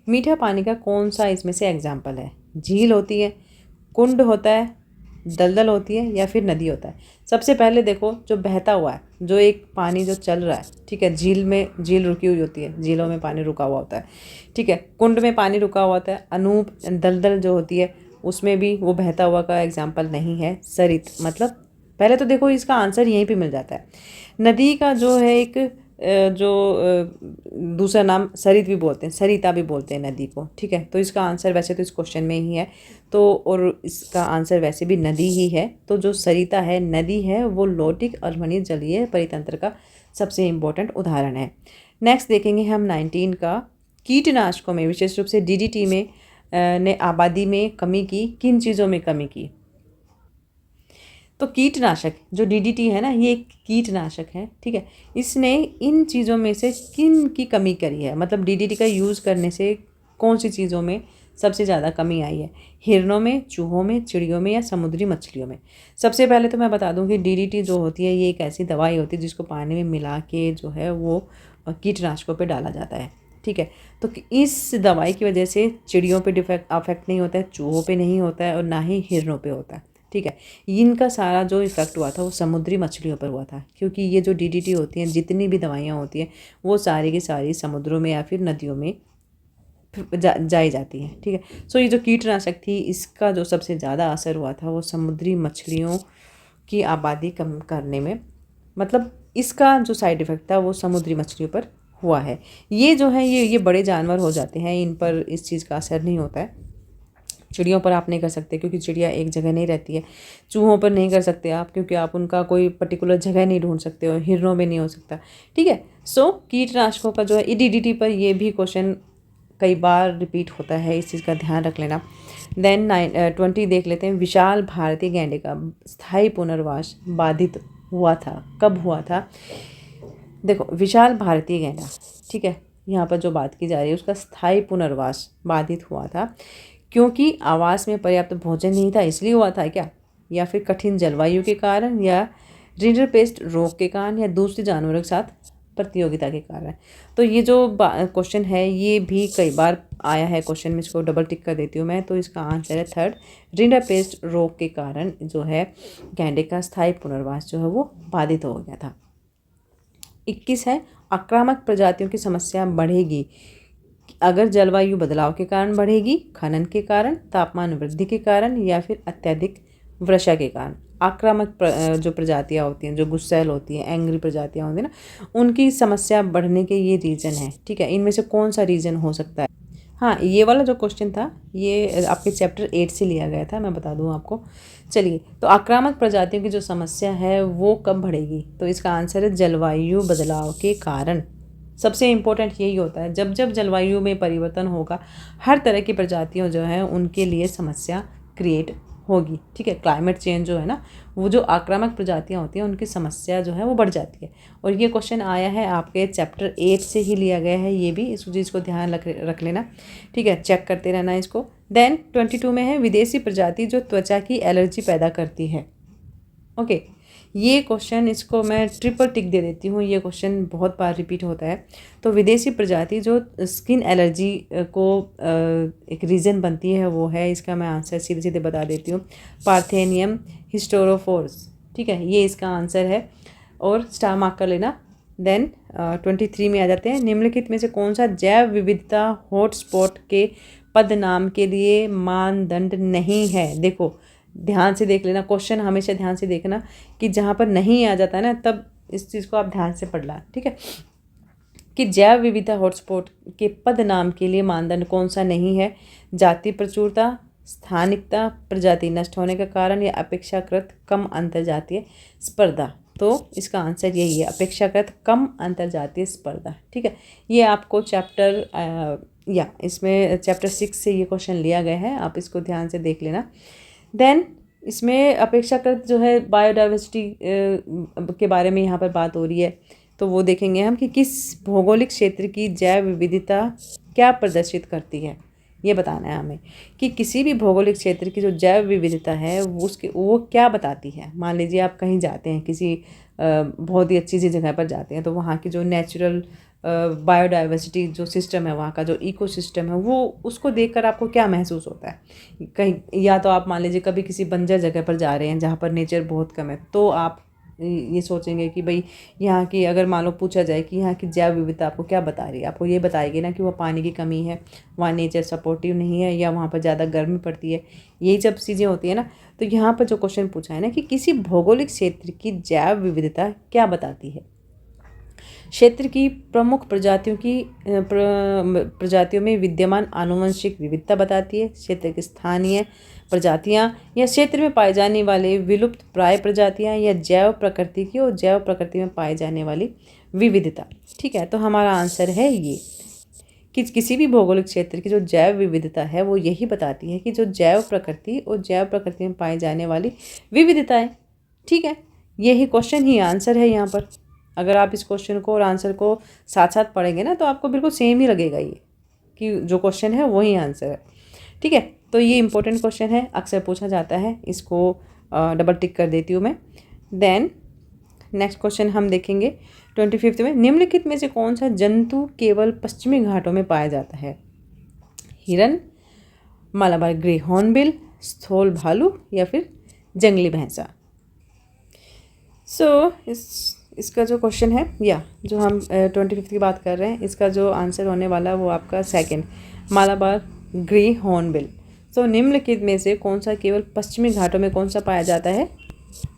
मीठा पानी का कौन सा इसमें से एग्जाम्पल है? झील होती है, कुंड होता है, दलदल होती है या फिर नदी होता है। सबसे पहले देखो जो बहता हुआ है, जो एक पानी जो चल रहा है, ठीक है, झील रुकी हुई होती है, झीलों में पानी रुका हुआ होता है, ठीक है, कुंड में पानी रुका हुआ होता है, अनूप दलदल जो होती है उसमें भी वो बहता हुआ का एग्जाम्पल नहीं है। सरित मतलब पहले तो देखो इसका आंसर यहीं पे मिल जाता है। नदी का जो है एक दूसरा नाम सरित भी बोलते हैं, सरिता भी बोलते हैं नदी को, ठीक है। तो इसका आंसर वैसे तो इस क्वेश्चन में ही है, तो और इसका आंसर वैसे भी नदी ही है। तो जो सरिता है, नदी है, वो लोटिक अल्वणीय जलीय परितंत्र का सबसे इम्पोर्टेंट उदाहरण है। नेक्स्ट देखेंगे हम 19 का। कीटनाशकों में विशेष रूप से DDT में ने आबादी में कमी की, किन चीज़ों में कमी की? तो कीटनाशक जो DDT है ना, ये एक कीटनाशक है, ठीक है, इसने इन चीज़ों में से किन की कमी करी है? मतलब DDT का यूज़ करने से कौन सी चीज़ों में सबसे ज़्यादा कमी आई है? हिरणों में, चूहों में, चिड़ियों में या समुद्री मछलियों में? सबसे पहले तो मैं बता दूं कि DDT जो होती है ये एक ऐसी दवाई होती है जिसको पानी में मिला के जो है वो कीटनाशकों पर डाला जाता है, ठीक है। तो इस दवाई की वजह से चिड़ियों पे अफेक्ट नहीं होता है, चूहों पे नहीं होता है और ना ही हिरणों पे होता है, ठीक है। इनका सारा जो इफ़ेक्ट हुआ था वो समुद्री मछलियों पर हुआ था, क्योंकि ये जो DDT होती हैं, जितनी भी दवाइयाँ होती हैं, वो सारी की सारी समुद्रों में या फिर नदियों में जाई जाती हैं, ठीक है। सो ये जो कीटनाशक थी, इसका जो सबसे ज़्यादा असर हुआ था वो समुद्री मछलियों की आबादी कम करने में, मतलब इसका जो साइड इफ़ेक्ट था वो समुद्री मछलियों पर हुआ है। ये जो है ये बड़े जानवर हो जाते हैं, इन पर इस चीज़ का असर नहीं होता है। चिड़ियों पर आप नहीं कर सकते क्योंकि चिड़िया एक जगह नहीं रहती है। चूहों पर नहीं कर सकते आप क्योंकि आप उनका कोई पर्टिकुलर जगह नहीं ढूंढ सकते हो। हिरणों में नहीं हो सकता, ठीक है। सो कीटनाशकों का जो है DDT पर ये भी क्वेश्चन कई बार रिपीट होता है, इस चीज़ का ध्यान रख लेना। देन 20 देख लेते हैं। विशाल भारतीय गैंडे का स्थायी पुनर्वास बाधित हुआ था, कब हुआ था? देखो विशाल भारतीय गैंडा, ठीक है, यहाँ पर जो बात की जा रही है उसका स्थायी पुनर्वास बाधित हुआ था क्योंकि आवास में पर्याप्त भोजन नहीं था, इसलिए हुआ था क्या? या फिर कठिन जलवायु के कारण, या रिंडरपेस्ट रोग के कारण, या दूसरे जानवरों के साथ प्रतियोगिता के कारण? तो ये जो क्वेश्चन है ये भी कई बार आया है क्वेश्चन में, इसको डबल टिक कर देती हूँ मैं। तो इसका आंसर है थर्ड, रिंडरपेस्ट रोग के कारण जो है गैंडे का स्थायी पुनर्वास जो है वो बाधित हो गया था। 21 है, आक्रामक प्रजातियों की समस्या बढ़ेगी अगर जलवायु बदलाव के कारण बढ़ेगी, खनन के कारण, तापमान वृद्धि के कारण या फिर अत्यधिक वर्षा के कारण। आक्रामक जो प्रजातियाँ होती हैं, जो गुस्सैल होती हैं, एंग्री प्रजातियाँ होती हैं ना, उनकी समस्या बढ़ने के ये रीज़न है, ठीक है। इनमें से कौन सा रीज़न हो सकता है? हाँ, ये वाला जो क्वेश्चन था ये आपके चैप्टर 8 से लिया गया था, मैं बता दूँ आपको। चलिए, तो आक्रामक प्रजातियों की जो समस्या है वो कब बढ़ेगी? तो इसका आंसर है जलवायु बदलाव के कारण। सबसे इम्पोर्टेंट यही होता है, जब जब जलवायु में परिवर्तन होगा हर तरह की प्रजातियों जो है उनके लिए समस्या क्रिएट होगी, ठीक है। क्लाइमेट चेंज जो है ना, वो जो आक्रामक प्रजातियां होती हैं उनकी समस्या जो है वो बढ़ जाती है। और ये क्वेश्चन आया है आपके चैप्टर 8 से ही लिया गया है, ये भी इस चीज़ को ध्यान रख लेना, ठीक है, चेक करते रहना इसको। देन 22 में है, विदेशी प्रजाति जो त्वचा की एलर्जी पैदा करती है। ओके, ये क्वेश्चन, इसको मैं ट्रिपल टिक दे देती हूँ, ये क्वेश्चन बहुत बार रिपीट होता है। तो विदेशी प्रजाति जो स्किन एलर्जी को एक रीज़न बनती है वो है, इसका मैं आंसर सीधे सीधे बता देती हूँ, पार्थेनियम हिस्टोरोफोर्स। ठीक है, ये इसका आंसर है और स्टार मार्क कर लेना। देन 23 में आ जाते हैं, निम्नलिखित में से कौन सा जैव विविधता हॉटस्पॉट के पद नाम के लिए मानदंड नहीं है। देखो ध्यान से देख लेना क्वेश्चन, हमेशा ध्यान से देखना कि जहाँ पर नहीं आ जाता है ना, तब इस चीज़ को आप ध्यान से पढ़ ला। ठीक है, कि जैव विविधता हॉटस्पॉट के पद नाम के लिए मानदंड कौन सा नहीं है। जाति प्रचुरता, स्थानिकता, प्रजाति नष्ट होने का कारण या अपेक्षाकृत कम अंतर्जातीय स्पर्धा। तो इसका आंसर यही है, अपेक्षाकृत कम अंतर्जातीय स्पर्धा। ठीक है, ये आपको इसमें चैप्टर 6 से ये क्वेश्चन लिया गया है, आप इसको ध्यान से देख लेना। देन इसमें अपेक्षाकृत जो है बायोडाइवर्सिटी के बारे में यहाँ पर बात हो रही है, तो वो देखेंगे हम कि किस भौगोलिक क्षेत्र की जैव विविधता क्या प्रदर्शित करती है। ये बताना है हमें कि किसी भी भौगोलिक क्षेत्र की जो जैव विविधता है वो क्या बताती है। मान लीजिए आप कहीं जाते हैं, किसी बहुत ही अच्छी सी जगह पर जाते हैं, तो वहाँ की जो नेचुरल बायोडाइवर्सिटी जो सिस्टम है, वहाँ का जो इकोसिस्टम है, वो उसको देखकर आपको क्या महसूस होता है। कहीं या तो आप मान लीजिए कभी किसी बंजर जगह पर जा रहे हैं जहाँ पर नेचर बहुत कम है, तो आप ये सोचेंगे कि भाई यहाँ की, अगर मान लो पूछा जाए कि यहाँ की जैव विविधता आपको क्या बता रही है, आपको ये बताएगी ना कि वहाँ पानी की कमी है, वहाँ नेचर सपोर्टिव नहीं है, या वहाँ पर ज़्यादा गर्मी पड़ती है। यही जब चीज़ें होती है ना, तो यहाँ पर जो क्वेश्चन पूछा है ना कि किसी भौगोलिक क्षेत्र की जैव विविधता क्या बताती है। क्षेत्र की प्रमुख प्रजातियों में विद्यमान आनुवंशिक विविधता बताती है। क्षेत्र की स्थानीय प्रजातियां या क्षेत्र में पाए जाने वाले विलुप्त प्राय प्रजातियां या जैव प्रकृति की और जैव प्रकृति में पाए जाने वाली विविधता। ठीक है, तो हमारा आंसर है ये कि किसी भी भौगोलिक क्षेत्र की जो जैव विविधता है वो यही बताती है कि जो जैव प्रकृति और जैव प्रकृति में पाई जाने वाली विविधताएं। ठीक है, यही क्वेश्चन ही आंसर है यहाँ पर। अगर आप इस क्वेश्चन को और आंसर को साथ साथ पढ़ेंगे ना, तो आपको बिल्कुल सेम ही लगेगा ये कि जो क्वेश्चन है वही आंसर है। ठीक है, तो ये इंपॉर्टेंट क्वेश्चन है, अक्सर पूछा जाता है, इसको डबल टिक कर देती हूँ मैं। देन नेक्स्ट क्वेश्चन हम देखेंगे 25 में, निम्नलिखित में से कौन सा जंतु केवल पश्चिमी घाटों में पाया जाता है। हिरन, मालाबार ग्रे हॉर्नबिल, स्थूल भालू या फिर जंगली भैंसा। इसका जो क्वेश्चन है, या जो हम 25 की बात कर रहे हैं, इसका जो आंसर होने वाला है वो आपका सेकंड, मालाबार ग्रे हॉर्नबिल। तो निम्नलिखित में से कौन सा केवल पश्चिमी घाटों में कौन सा पाया जाता है,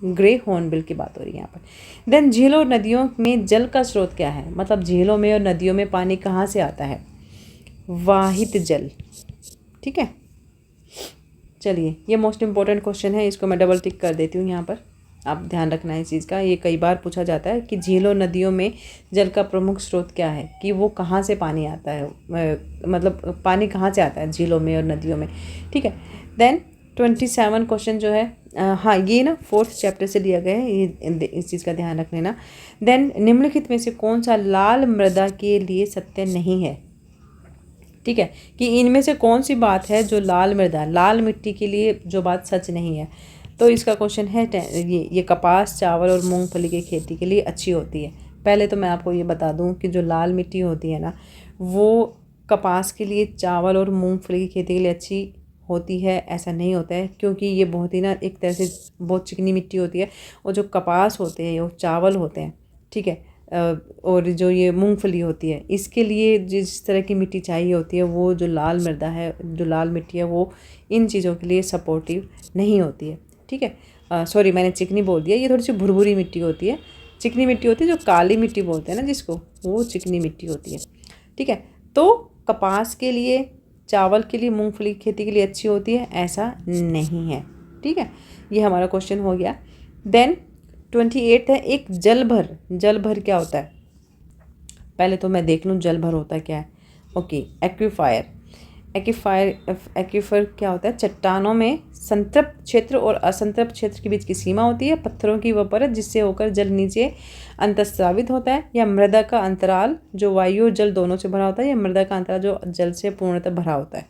ग्रे हॉर्नबिल की बात हो रही है यहाँ पर। देन झीलों और नदियों में जल का स्रोत क्या है, मतलब झीलों में और नदियों में पानी कहाँ से आता है, वाहित जल। ठीक है, चलिए ये मोस्ट इम्पोर्टेंट क्वेश्चन है, इसको मैं डबल टिक कर देती हूँ यहाँ पर, आप ध्यान रखना है इस चीज़ का। ये कई बार पूछा जाता है कि झीलों नदियों में जल का प्रमुख स्रोत क्या है, कि वो कहाँ से पानी आता है, मतलब पानी कहाँ से आता है झीलों में और नदियों में। ठीक है, देन 27 क्वेश्चन जो है, हाँ ये ना 4th चैप्टर से लिया गया है, ये इस चीज़ का ध्यान रख लेना। देन निम्नलिखित में से कौन सा लाल मृदा के लिए सत्य नहीं है। ठीक है, कि इनमें से कौन सी बात है जो लाल मृदा, लाल मिट्टी के लिए जो बात सच नहीं है। तो इसका क्वेश्चन है ये कपास, चावल और मूंगफली की खेती के लिए अच्छी होती है। पहले तो मैं आपको ये बता दूं कि जो लाल मिट्टी होती है ना, वो कपास के लिए, चावल और मूंगफली की खेती के लिए अच्छी होती है, ऐसा नहीं होता है, क्योंकि ये बहुत ही ना एक तरह से बहुत चिकनी मिट्टी होती है। और जो कपास होते हैं, वो चावल होते हैं, ठीक है, और जो ये मूंगफली होती है, इसके लिए जिस तरह की मिट्टी चाहिए होती है, वो जो लाल मृदा है, जो लाल मिट्टी है, वो इन चीज़ों के लिए सपोर्टिव नहीं होती है। ठीक है, सॉरी मैंने चिकनी बोल दिया, ये थोड़ी सी भुरभुरी मिट्टी होती है, चिकनी मिट्टी होती है, जो काली मिट्टी बोलते हैं ना जिसको, वो चिकनी मिट्टी होती है। ठीक है, तो कपास के लिए, चावल के लिए, मूंगफली की खेती के लिए अच्छी होती है, ऐसा नहीं है। ठीक है, ये हमारा क्वेश्चन हो गया। देन 28 है, एक जलभर। जलभर क्या होता है, पहले तो मैं देख लूँ जलभर होता क्या है। ओके, एक्वीफायर। एक्वीफर क्या होता है, चट्टानों में संतृप्त क्षेत्र और असंतृप्त क्षेत्र के बीच की सीमा होती है, पत्थरों की वह परत जिससे होकर जल नीचे अंतस्रावित होता है, या मृदा का अंतराल जो वायु और जल दोनों से भरा होता है, या मृदा का अंतराल जो जल से पूर्णतः भरा होता है।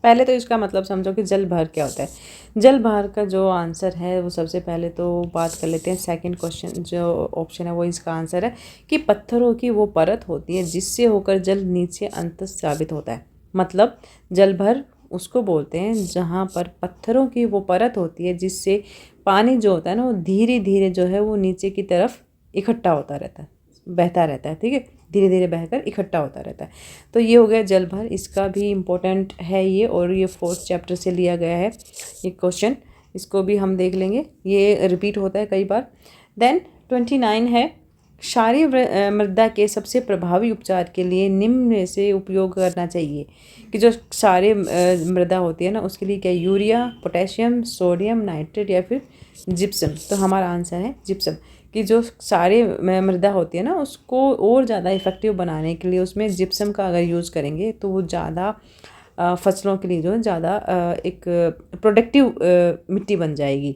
पहले तो इसका मतलब समझो कि जल भर क्या होता है। जल भर का जो आंसर है वो सबसे पहले तो बात कर लेते हैं। सेकंड क्वेश्चन जो ऑप्शन है वो इसका आंसर है कि पत्थरों की वो परत होती है जिससे होकर जल नीचे अंतस्रावित होता है। मतलब जल भर उसको बोलते हैं जहाँ पर पत्थरों की वो परत होती है जिससे पानी जो होता है ना वो धीरे धीरे जो है वो नीचे की तरफ इकट्ठा होता रहता है, बहता रहता है। ठीक है, धीरे धीरे बहकर इकट्ठा होता रहता है। तो ये हो गया जल भर, इसका भी इम्पोर्टेंट है ये, और ये 4th चैप्टर से लिया गया है ये क्वेश्चन। इसको भी हम देख लेंगे, ये रिपीट होता है कई बार। देन 29 है, क्षारीय मृदा के सबसे प्रभावी उपचार के लिए निम्न में से उपयोग करना चाहिए। कि जो क्षारीय मृदा होती है ना उसके लिए क्या, यूरिया, पोटेशियम, सोडियम नाइट्रेट या फिर जिप्सम। तो हमारा आंसर है जिप्सम। कि जो सारे मृदा होती है ना उसको और ज़्यादा इफ़ेक्टिव बनाने के लिए उसमें जिप्सम का अगर यूज़ करेंगे तो वो ज़्यादा फसलों के लिए जो है ज़्यादा एक प्रोडक्टिव मिट्टी बन जाएगी।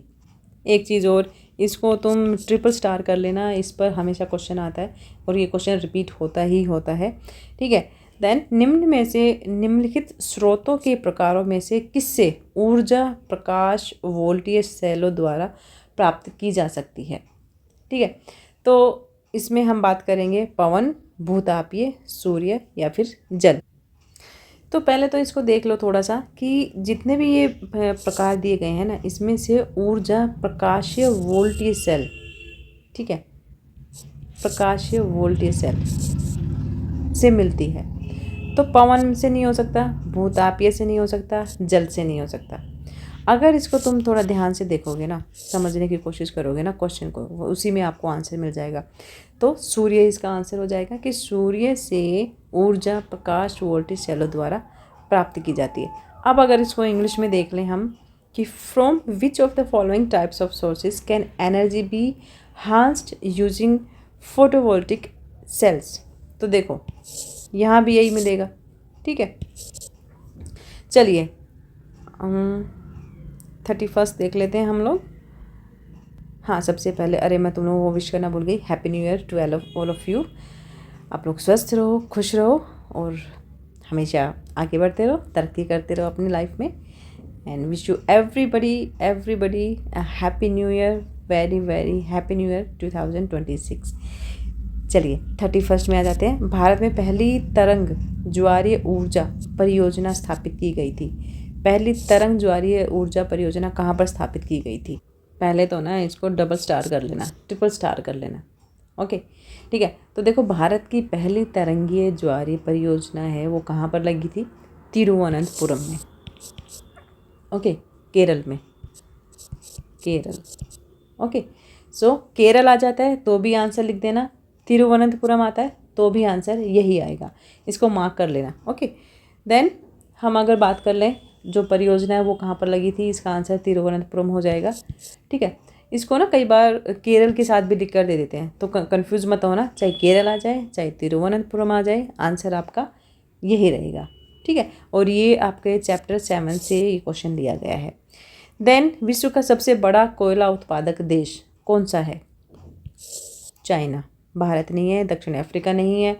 एक चीज़ और, इसको तुम ट्रिपल स्टार कर लेना, इस पर हमेशा क्वेश्चन आता है और ये क्वेश्चन रिपीट होता ही होता है। ठीक है। देन निम्न में से निम्नलिखित स्रोतों के प्रकारों में से किससे ऊर्जा प्रकाश वोल्टेज सेलों द्वारा प्राप्त की जा सकती है। ठीक है, तो इसमें हम बात करेंगे पवन, भूतापीय, सूर्य या फिर जल। तो पहले तो इसको देख लो थोड़ा सा कि जितने भी ये प्रकार दिए गए हैं ना इसमें से ऊर्जा प्रकाशीय वोल्टेज सेल, ठीक है, प्रकाशीय वोल्टेज सेल से मिलती है। तो पवन से नहीं हो सकता, भूतापीय से नहीं हो सकता, जल से नहीं हो सकता। अगर इसको तुम थोड़ा ध्यान से देखोगे ना, समझने की कोशिश करोगे ना क्वेश्चन को, उसी में आपको आंसर मिल जाएगा। तो सूर्य इसका आंसर हो जाएगा कि सूर्य से ऊर्जा प्रकाश वोल्टेज सेलों द्वारा प्राप्त की जाती है। अब अगर इसको इंग्लिश में देख लें हम कि from which of the following types of sources can energy be harnessed using photovoltaic cells. तो देखो यहाँ भी यही मिलेगा। ठीक है, चलिए 31 देख लेते हैं हम लोग। हाँ, सबसे पहले अरे मैं तुम लोगों को विश करना भूल गई, happy new year to all of you. आप लोग स्वस्थ रहो, खुश रहो और हमेशा आगे बढ़ते रहो, तरक्की करते रहो अपनी लाइफ में। And wish you everybody happy new year, very very happy new year 2026। चलिए 31 में आ जाते हैं। भारत में पहली तरंग ज्वारीय ऊर्जा परियोजना स्थापित की गई थी। पहली तरंग ज्वारीय ऊर्जा परियोजना कहाँ पर स्थापित की गई थी। पहले तो ना इसको डबल स्टार कर लेना, ट्रिपल स्टार कर लेना। ओके, ठीक है। तो देखो भारत की पहली तरंगीय ज्वारीय परियोजना है वो कहाँ पर लगी थी, तिरुवनंतपुरम में। ओके, केरल में, केरल। ओके, सो केरल आ जाता है तो भी आंसर लिख देना, तिरुवनंतपुरम आता है तो भी आंसर यही आएगा, इसको मार्क कर लेना। ओके, देन हम अगर बात कर लें जो परियोजना है वो कहाँ पर लगी थी, इसका आंसर तिरुवनंतपुरम हो जाएगा। ठीक है, इसको ना कई बार केरल के साथ भी लिख कर दे देते हैं तो कंफ्यूज मत होना, चाहे केरल आ जाए चाहे तिरुवनंतपुरम आ जाए, आंसर आपका यही रहेगा। ठीक है, और ये आपके चैप्टर 7 से ये क्वेश्चन दिया गया है। देन विश्व का सबसे बड़ा कोयला उत्पादक देश कौन सा है। चाइना, भारत नहीं है, दक्षिण अफ्रीका नहीं है,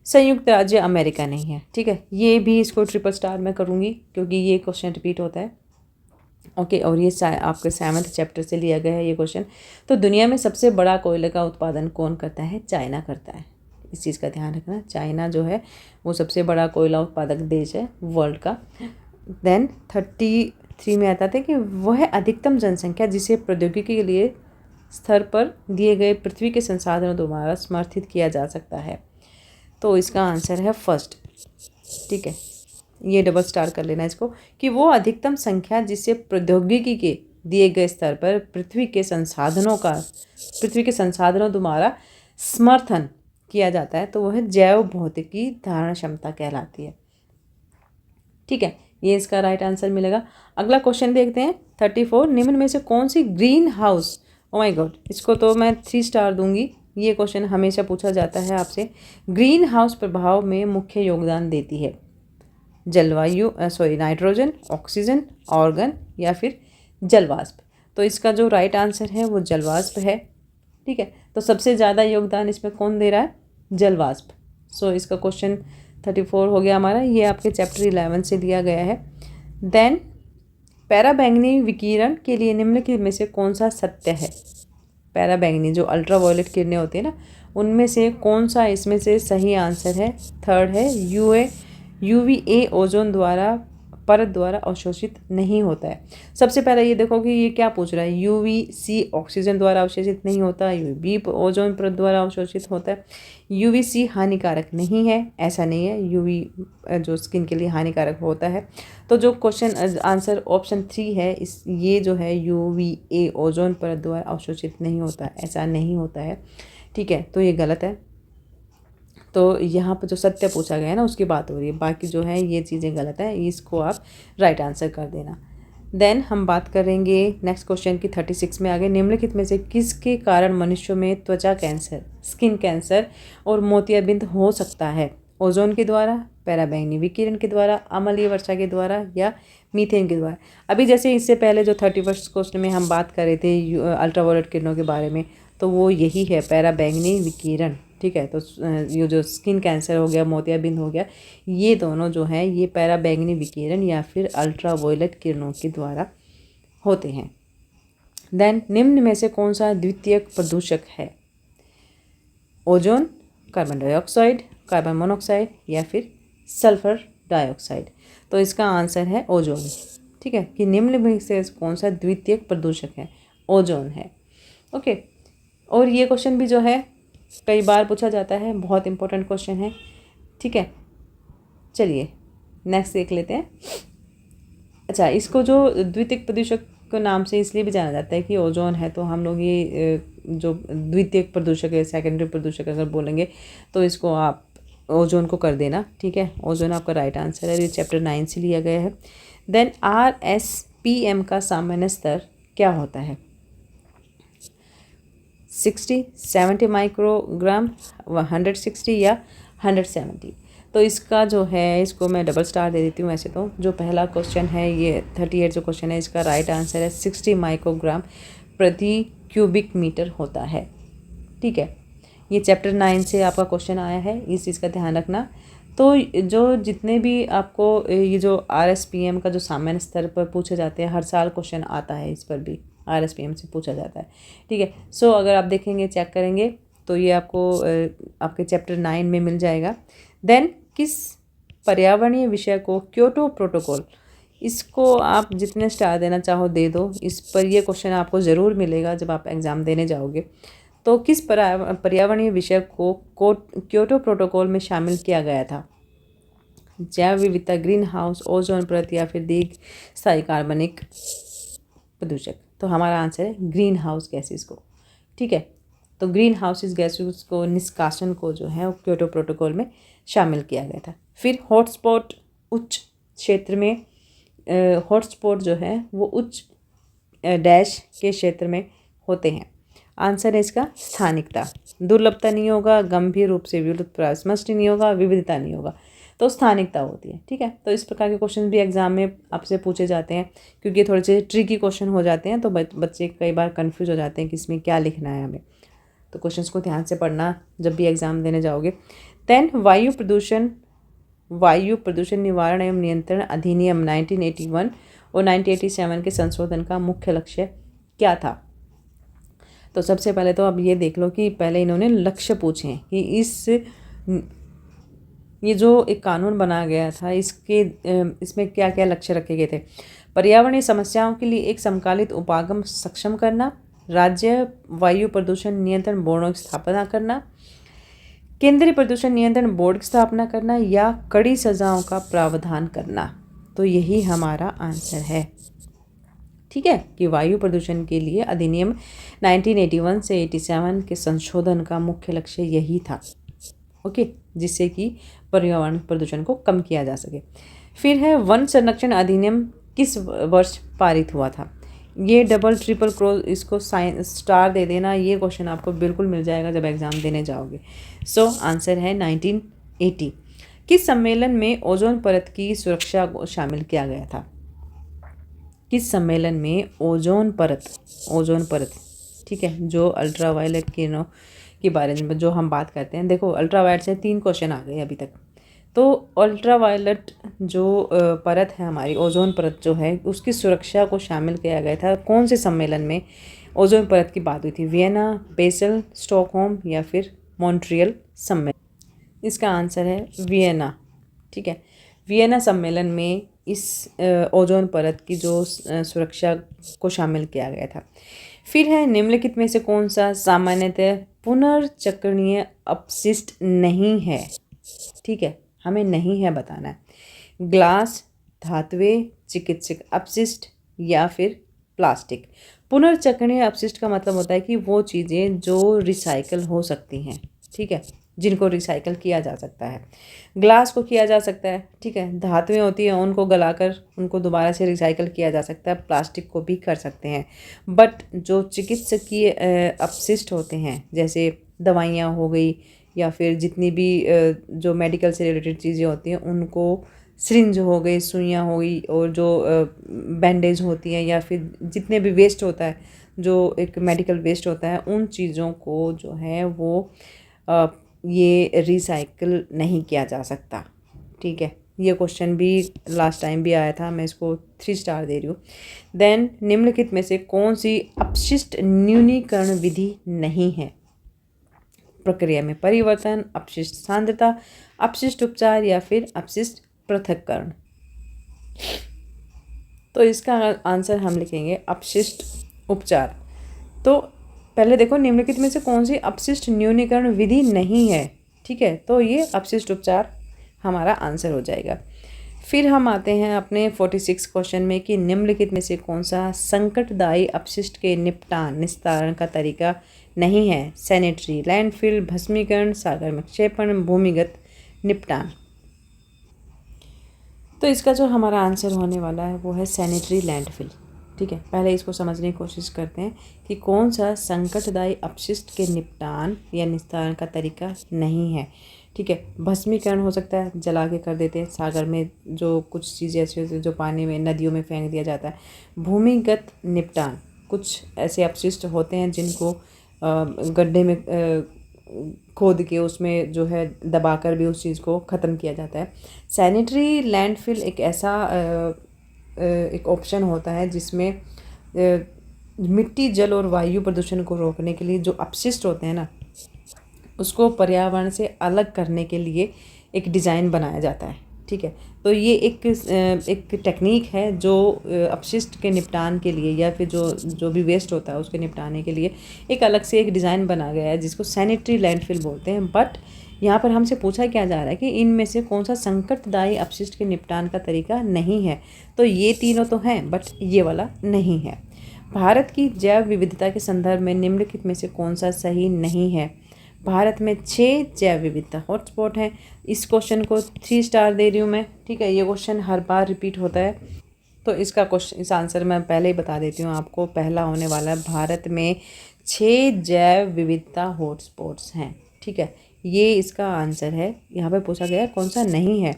संयुक्त राज्य अमेरिका नहीं है। ठीक है, ये भी इसको ट्रिपल स्टार में करूँगी क्योंकि ये क्वेश्चन रिपीट होता है। ओके, और ये आपके 7th चैप्टर से लिया गया है ये क्वेश्चन। तो दुनिया में सबसे बड़ा कोयले का उत्पादन कौन करता है, चाइना करता है। इस चीज़ का ध्यान रखना, चाइना जो है वो सबसे बड़ा कोयला उत्पादक देश है वर्ल्ड का। देन 33 में आता था कि वह अधिकतम जनसंख्या जिसे प्रौद्योगिकी के लिए स्तर पर दिए गए पृथ्वी के संसाधनों द्वारा समर्थित किया जा सकता है। तो इसका आंसर है फर्स्ट। ठीक है, ये डबल स्टार कर लेना इसको कि वो अधिकतम संख्या जिससे प्रौद्योगिकी के दिए गए स्तर पर पृथ्वी के संसाधनों द्वारा समर्थन किया जाता है तो वह जैव भौतिकी धारण क्षमता कहलाती है। ठीक है, ये इसका राइट आंसर मिलेगा। अगला क्वेश्चन देखते हैं 34, निम्न में से कौन सी green house, oh my god, इसको तो मैं 3 स्टार दूंगी। ये क्वेश्चन हमेशा पूछा जाता है आपसे, ग्रीन हाउस प्रभाव में मुख्य योगदान देती है। जलवायु नाइट्रोजन, ऑक्सीजन, ऑर्गन या फिर जलवाष्प। तो इसका जो राइट आंसर है वो जलवाष्प है। ठीक है, तो सबसे ज़्यादा योगदान इसमें कौन दे रहा है, जलवाष्प। सो इसका क्वेश्चन 34 हो गया हमारा। ये आपके चैप्टर 11 से दिया गया है। देन पैराबैंगनी विकिरण के लिए निम्नलिखित में से कौन सा सत्य है? पैराबैंगनी जो अल्ट्रावायलेट किरणें होती है ना, उनमें से कौन सा इसमें से सही आंसर है? थर्ड है यूवीए ओजोन द्वारा परत द्वारा अवशोषित नहीं होता है। सबसे पहले ये देखो कि ये क्या पूछ रहा है, यूवीसी ऑक्सीजन द्वारा अवशोषित नहीं होता, यूवी ओजोन परत द्वारा अवशोषित होता है। यूवीसी हानिकारक नहीं है, ऐसा नहीं है, यूवी जो स्किन के लिए हानिकारक होता है। तो जो क्वेश्चन आंसर ऑप्शन 3 है, इस ये जो है यूवीए ओजोन परत द्वारा अवशोषित नहीं होता, ऐसा नहीं होता है। ठीक है, तो ये गलत है। तो यहाँ पर जो सत्य पूछा गया है ना, उसकी बात हो रही है, बाकी जो है ये चीज़ें गलत है, इसको आप राइट आंसर कर देना। देन हम बात करेंगे नेक्स्ट क्वेश्चन की 36 में आगे। निम्नलिखित में से किसके कारण मनुष्यों में त्वचा कैंसर, स्किन कैंसर और मोतियाबिंद हो सकता है? ओजोन के द्वारा, पैराबैंगनी विकिरण के द्वारा, अम्लीय वर्षा के द्वारा या मीथेन के द्वारा? अभी जैसे इससे पहले जो 31 क्वेश्चन में हम बात कर रहे थे अल्ट्रावायलेट किरणों के बारे में, तो वो यही है, पैराबैंगनी विकिरण। ठीक है, तो ये जो स्किन कैंसर हो गया, मोतियाबिंद हो गया, ये दोनों जो हैं ये पैराबैंगनी विकिरण या फिर अल्ट्रावायलेट किरणों के द्वारा होते हैं। देन निम्न में से कौन सा द्वितीयक प्रदूषक है? Ozone, carbon dioxide, carbon monoxide या फिर सल्फर डाइऑक्साइड? तो इसका आंसर है ओजोन। ठीक है, कि निम्न में से कौन सा द्वितीयक प्रदूषक है? ओजोन है। ओके, और ये क्वेश्चन भी जो है कई बार पूछा जाता है, बहुत इंपॉर्टेंट क्वेश्चन है। ठीक है, चलिए नेक्स्ट देख लेते हैं। अच्छा, इसको जो द्वितीयक प्रदूषक के नाम से इसलिए भी जाना जाता है कि ओजोन है, तो हम लोग ये जो द्वितीयक प्रदूषक है, सेकेंडरी प्रदूषक अगर बोलेंगे तो इसको आप ओजोन को कर देना। ठीक है, ओजोन आपका राइट आंसर है, ये चैप्टर 9 से लिया गया है। देन RSPM का सामान्य स्तर क्या होता है? 60, 70 माइक्रोग्राम, 160 या 170? तो इसका जो है, इसको मैं डबल स्टार दे देती हूँ। वैसे तो जो पहला क्वेश्चन है, ये 38 जो क्वेश्चन है, इसका राइट आंसर है 60 माइक्रोग्राम प्रति क्यूबिक मीटर होता है। ठीक है, ये चैप्टर 9 से आपका क्वेश्चन आया है, इस चीज़ का ध्यान रखना। तो जो जितने भी आपको ये जो RSPM का जो सामान्य स्तर पर पूछे जाते हैं, हर साल क्वेश्चन आता है, इस पर भी RSPM से पूछा जाता है। ठीक है, सो अगर आप देखेंगे, चेक करेंगे, तो ये आपको आपके चैप्टर 9 में मिल जाएगा। देन किस पर्यावरणीय विषय को क्योटो प्रोटोकॉल, इसको आप जितने स्टार देना चाहो दे दो, इस पर ये क्वेश्चन आपको ज़रूर मिलेगा जब आप एग्ज़ाम देने जाओगे। तो किस पर्यावरणीय विषय को क्योटो प्रोटोकॉल में शामिल किया गया था? जैव विविधता, ग्रीन हाउस, ओजोन परत या फिर दीर्घ स्थायी कार्बनिक प्रदूषक? तो हमारा आंसर है ग्रीन हाउस गैसेस को। ठीक है, तो ग्रीन हाउसेस गैसेस को निष्कासन को जो है क्योटो प्रोटोकॉल में शामिल किया गया था। फिर हॉटस्पॉट, उच्च क्षेत्र में हॉटस्पॉट जो है वो उच्च डैश के क्षेत्र में होते हैं। आंसर है इसका स्थानिकता। दुर्लभता नहीं होगा, गंभीर रूप से विलुप्त, स्पष्ट नहीं होगा, विविधता नहीं होगा, तो स्थानिकता होती है। ठीक है, तो इस प्रकार के क्वेश्चन भी एग्जाम में आपसे पूछे जाते हैं, क्योंकि थोड़े से ट्रिकी क्वेश्चन हो जाते हैं, तो बच्चे कई बार कंफ्यूज हो जाते हैं कि इसमें क्या लिखना है हमें। तो क्वेश्चंस को ध्यान से पढ़ना जब भी एग्ज़ाम देने जाओगे। देन वायु प्रदूषण निवारण एवं नियंत्रण अधिनियम 1981 और 1987 के संशोधन का मुख्य लक्ष्य क्या था? तो सबसे पहले तो अब ये देख लो कि पहले इन्होंने लक्ष्य पूछे हैं कि ये जो एक कानून बनाया गया था, इसमें क्या क्या लक्ष्य रखे गए थे। पर्यावरणीय समस्याओं के लिए एक समकालित उपागम सक्षम करना, राज्य वायु प्रदूषण नियंत्रण बोर्डों की स्थापना करना, केंद्रीय प्रदूषण नियंत्रण बोर्ड की स्थापना करना या कड़ी सजाओं का प्रावधान करना। तो यही हमारा आंसर है। ठीक है, कि वायु प्रदूषण के लिए अधिनियम 1981 से 87 के संशोधन का मुख्य लक्ष्य यही था। ओके, जिससे कि पर्यावरण प्रदूषण को कम किया जा सके। फिर है वन संरक्षण अधिनियम किस वर्ष पारित हुआ था? ये डबल ट्रिपल क्रॉस, इसको स्टार दे देना, ये क्वेश्चन आपको बिल्कुल मिल जाएगा जब एग्ज़ाम देने जाओगे। सो आंसर है 1980। किस सम्मेलन में ओजोन परत की सुरक्षा को शामिल किया गया था? किस सम्मेलन में ओजोन परत, ठीक है, जो अल्ट्रावायलेट किरणों के बारे में जो हम बात करते हैं। देखो, अल्ट्रावायलेट से 3 क्वेश्चन आ गए अभी तक, तो अल्ट्रावायलेट जो परत है हमारी, ओजोन परत जो है, उसकी सुरक्षा को शामिल किया गया था कौन से सम्मेलन में ओजोन परत की बात हुई थी? वियना, बेसल, स्टॉकहोम या फिर मॉन्ट्रियल सम्मेलन? इसका आंसर है वियना। ठीक है, वियना सम्मेलन में इस ओजोन परत की जो सुरक्षा को शामिल किया गया था। फिर है, निम्नलिखित में से कौन सा सामान्यतः पुनर्चक्रणीय अपशिष्ट नहीं है? ठीक है, हमें नहीं है बताना है। ग्लास, धातुएं, चिकित्सक अपशिष्ट या फिर प्लास्टिक। पुनर्चक्रणीय अपशिष्ट का मतलब होता है कि वो चीज़ें जो रिसाइकल हो सकती हैं, ठीक है, जिनको रिसाइकल किया जा सकता है। ग्लास को किया जा सकता है, ठीक है, धातुएं होती हैं उनको गलाकर उनको दोबारा से रिसाइकल किया जा सकता है, प्लास्टिक को भी कर सकते हैं। बट जो चिकित्सकीय अपशिष्ट होते हैं, जैसे दवाइयाँ हो गई या फिर जितनी भी जो मेडिकल से रिलेटेड चीज़ें होती हैं, उनको सिरिंज हो गई, सुइयाँ हो गई, और जो बैंडेज होती हैं या फिर जितने भी वेस्ट होता है, जो एक मेडिकल वेस्ट होता है, उन चीज़ों को जो है वो ये रिसाइकल नहीं किया जा सकता। ठीक है, ये क्वेश्चन भी लास्ट टाइम भी आया था, मैं इसको 3 स्टार दे रही हूँ। देन, निम्नलिखित में से कौन सी अपशिष्ट न्यूनीकरण विधि नहीं है? प्रक्रिया में परिवर्तन, अपशिष्ट सांद्रता, अपशिष्ट उपचार या फिर अपशिष्ट पृथक्करण। तो इसका आंसर हम लिखेंगे अपशिष्ट उपचार। तो पहले देखो, निम्नलिखित में से कौन सी अपशिष्ट न्यूनीकरण विधि नहीं है? ठीक है, तो ये अपशिष्ट उपचार हमारा आंसर हो जाएगा। फिर हम आते हैं अपने 46 क्वेश्चन में कि निम्नलिखित में से कौन सा संकटदायी अपशिष्ट के निस्तारण का तरीका नहीं है? सैनिटरी लैंडफिल, भस्मीकरण, सागर में क्षेपण, भूमिगत निपटान। तो इसका जो हमारा आंसर होने वाला है वो है सैनिटरी लैंडफिल। ठीक है, पहले इसको समझने की कोशिश करते हैं कि कौन सा संकटदायी अपशिष्ट के निपटान या निस्तारण का तरीका नहीं है। ठीक है, भस्मीकरण हो सकता है, जला के कर देते हैं। सागर में जो कुछ चीज़ें ऐसी होती है जो पानी में, नदियों में फेंक दिया जाता है। भूमिगत निपटान, कुछ ऐसे अपशिष्ट होते हैं जिनको गड्ढे में खोद के उसमें जो है दबाकर भी उस चीज़ को ख़त्म किया जाता है। सैनिटरी लैंडफिल एक ऐसा एक ऑप्शन होता है जिसमें मिट्टी, जल और वायु प्रदूषण को रोकने के लिए जो अपशिष्ट होते हैं ना, उसको पर्यावरण से अलग करने के लिए एक डिज़ाइन बनाया जाता है। ठीक है, तो ये एक टेक्निक है जो अपशिष्ट के निपटान के लिए या फिर जो भी वेस्ट होता है उसके निपटाने के लिए एक अलग से एक डिज़ाइन बना गया है जिसको सैनिटरी लैंडफिल बोलते हैं। बट यहाँ पर हमसे पूछा क्या जा रहा है कि इनमें से कौन सा संकटदायी अपशिष्ट के निपटान का तरीका नहीं है? तो ये तीनों तो हैं, बट ये वाला नहीं है। भारत की जैव विविधता के संदर्भ में निम्नलिखित में से कौन सा सही नहीं है? भारत में 6 जैव विविधता हॉटस्पॉट हैं। इस क्वेश्चन को 3 स्टार दे रही हूँ मैं। ठीक है, ये क्वेश्चन हर बार रिपीट होता है, तो इसका क्वेश्चन, इस आंसर मैं पहले ही बता देती हूँ आपको। पहला होने वाला है, भारत में 6 जैव विविधता हॉटस्पॉट्स हैं। ठीक है, ये इसका आंसर है। यहाँ पे पूछा गया कौन सा नहीं है,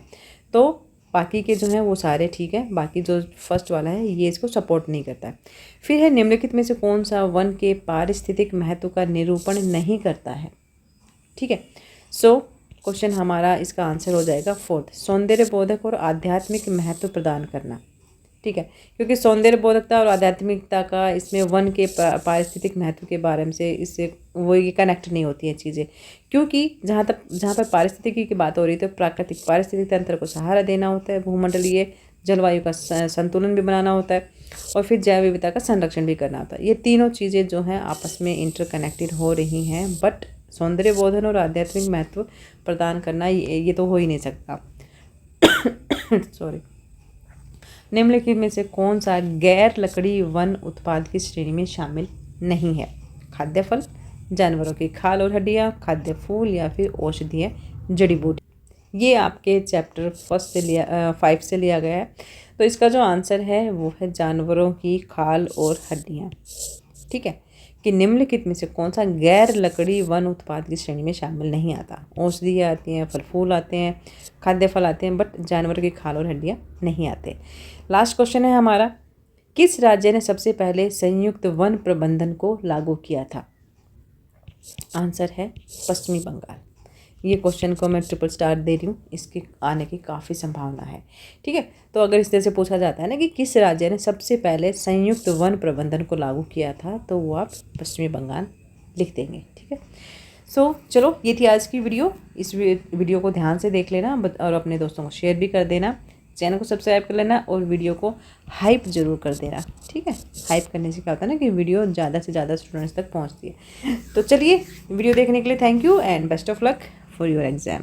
तो बाकी के जो हैं वो सारे ठीक है, बाकी जो फर्स्ट वाला है ये इसको सपोर्ट नहीं करता है। फिर है, निम्नलिखित में से कौन सा वन के पारिस्थितिक महत्व का निरूपण नहीं करता है? ठीक है, सो क्वेश्चन हमारा इसका आंसर हो जाएगा 4th, सौंदर्य बोधक और आध्यात्मिक महत्व प्रदान करना। ठीक है, क्योंकि सौंदर्य बोधकता और आध्यात्मिकता का इसमें वन के पारिस्थितिक महत्व के बारे में से इससे वो ये कनेक्ट नहीं होती हैं चीज़ें, क्योंकि जहाँ पर पारिस्थितिकी की बात हो रही है तो प्राकृतिक पारिस्थितिक तंत्र को सहारा देना होता है, भूमंडलीय जलवायु का संतुलन भी बनाना होता है, और फिर जैव विविधता का संरक्षण भी करना होता है। ये तीनों चीज़ें जो हैं आपस में इंटरकनेक्टेड हो रही हैं, बट सौंदर्य बोधन और आध्यात्मिक महत्व प्रदान करना ये तो हो ही नहीं सकता। सॉरी। निम्नलिखित में से कौन सा गैर लकड़ी वन उत्पाद की श्रेणी में शामिल नहीं है? खाद्य फल, जानवरों की खाल और हड्डियाँ, खाद्य फूल या फिर औषधीय जड़ी बूटी। ये आपके चैप्टर 5 से लिया गया है, तो इसका जो आंसर है वो है जानवरों की खाल और हड्डियाँ। ठीक है, कि निम्नलिखित में से कौन सा गैर लकड़ी वन उत्पाद की श्रेणी में शामिल नहीं आता? औषधियाँ आती हैं, फल फूल आते हैं, खाद्य फल आते हैं, बट जानवरों की खाल और हड्डियाँ नहीं आते। लास्ट क्वेश्चन है हमारा, किस राज्य ने सबसे पहले संयुक्त वन प्रबंधन को लागू किया था? आंसर है पश्चिमी बंगाल। ये क्वेश्चन को मैं ट्रिपल स्टार दे रही हूँ, इसके आने की काफ़ी संभावना है। ठीक है, तो अगर इस तरह से पूछा जाता है ना कि किस राज्य ने सबसे पहले संयुक्त वन प्रबंधन को लागू किया था, तो वो आप पश्चिमी बंगाल लिख देंगे। ठीक है, चलो ये थी आज की वीडियो। इस वीडियो को ध्यान से देख लेना और अपने दोस्तों को शेयर भी कर देना, चैनल को सब्सक्राइब कर लेना और वीडियो को हाइप ज़रूर कर देना। ठीक है, हाइप करने से क्या होता है ना कि वीडियो ज़्यादा से ज़्यादा स्टूडेंट्स तक पहुंचती है। तो चलिए, वीडियो देखने के लिए thank you and best of luck for your exam.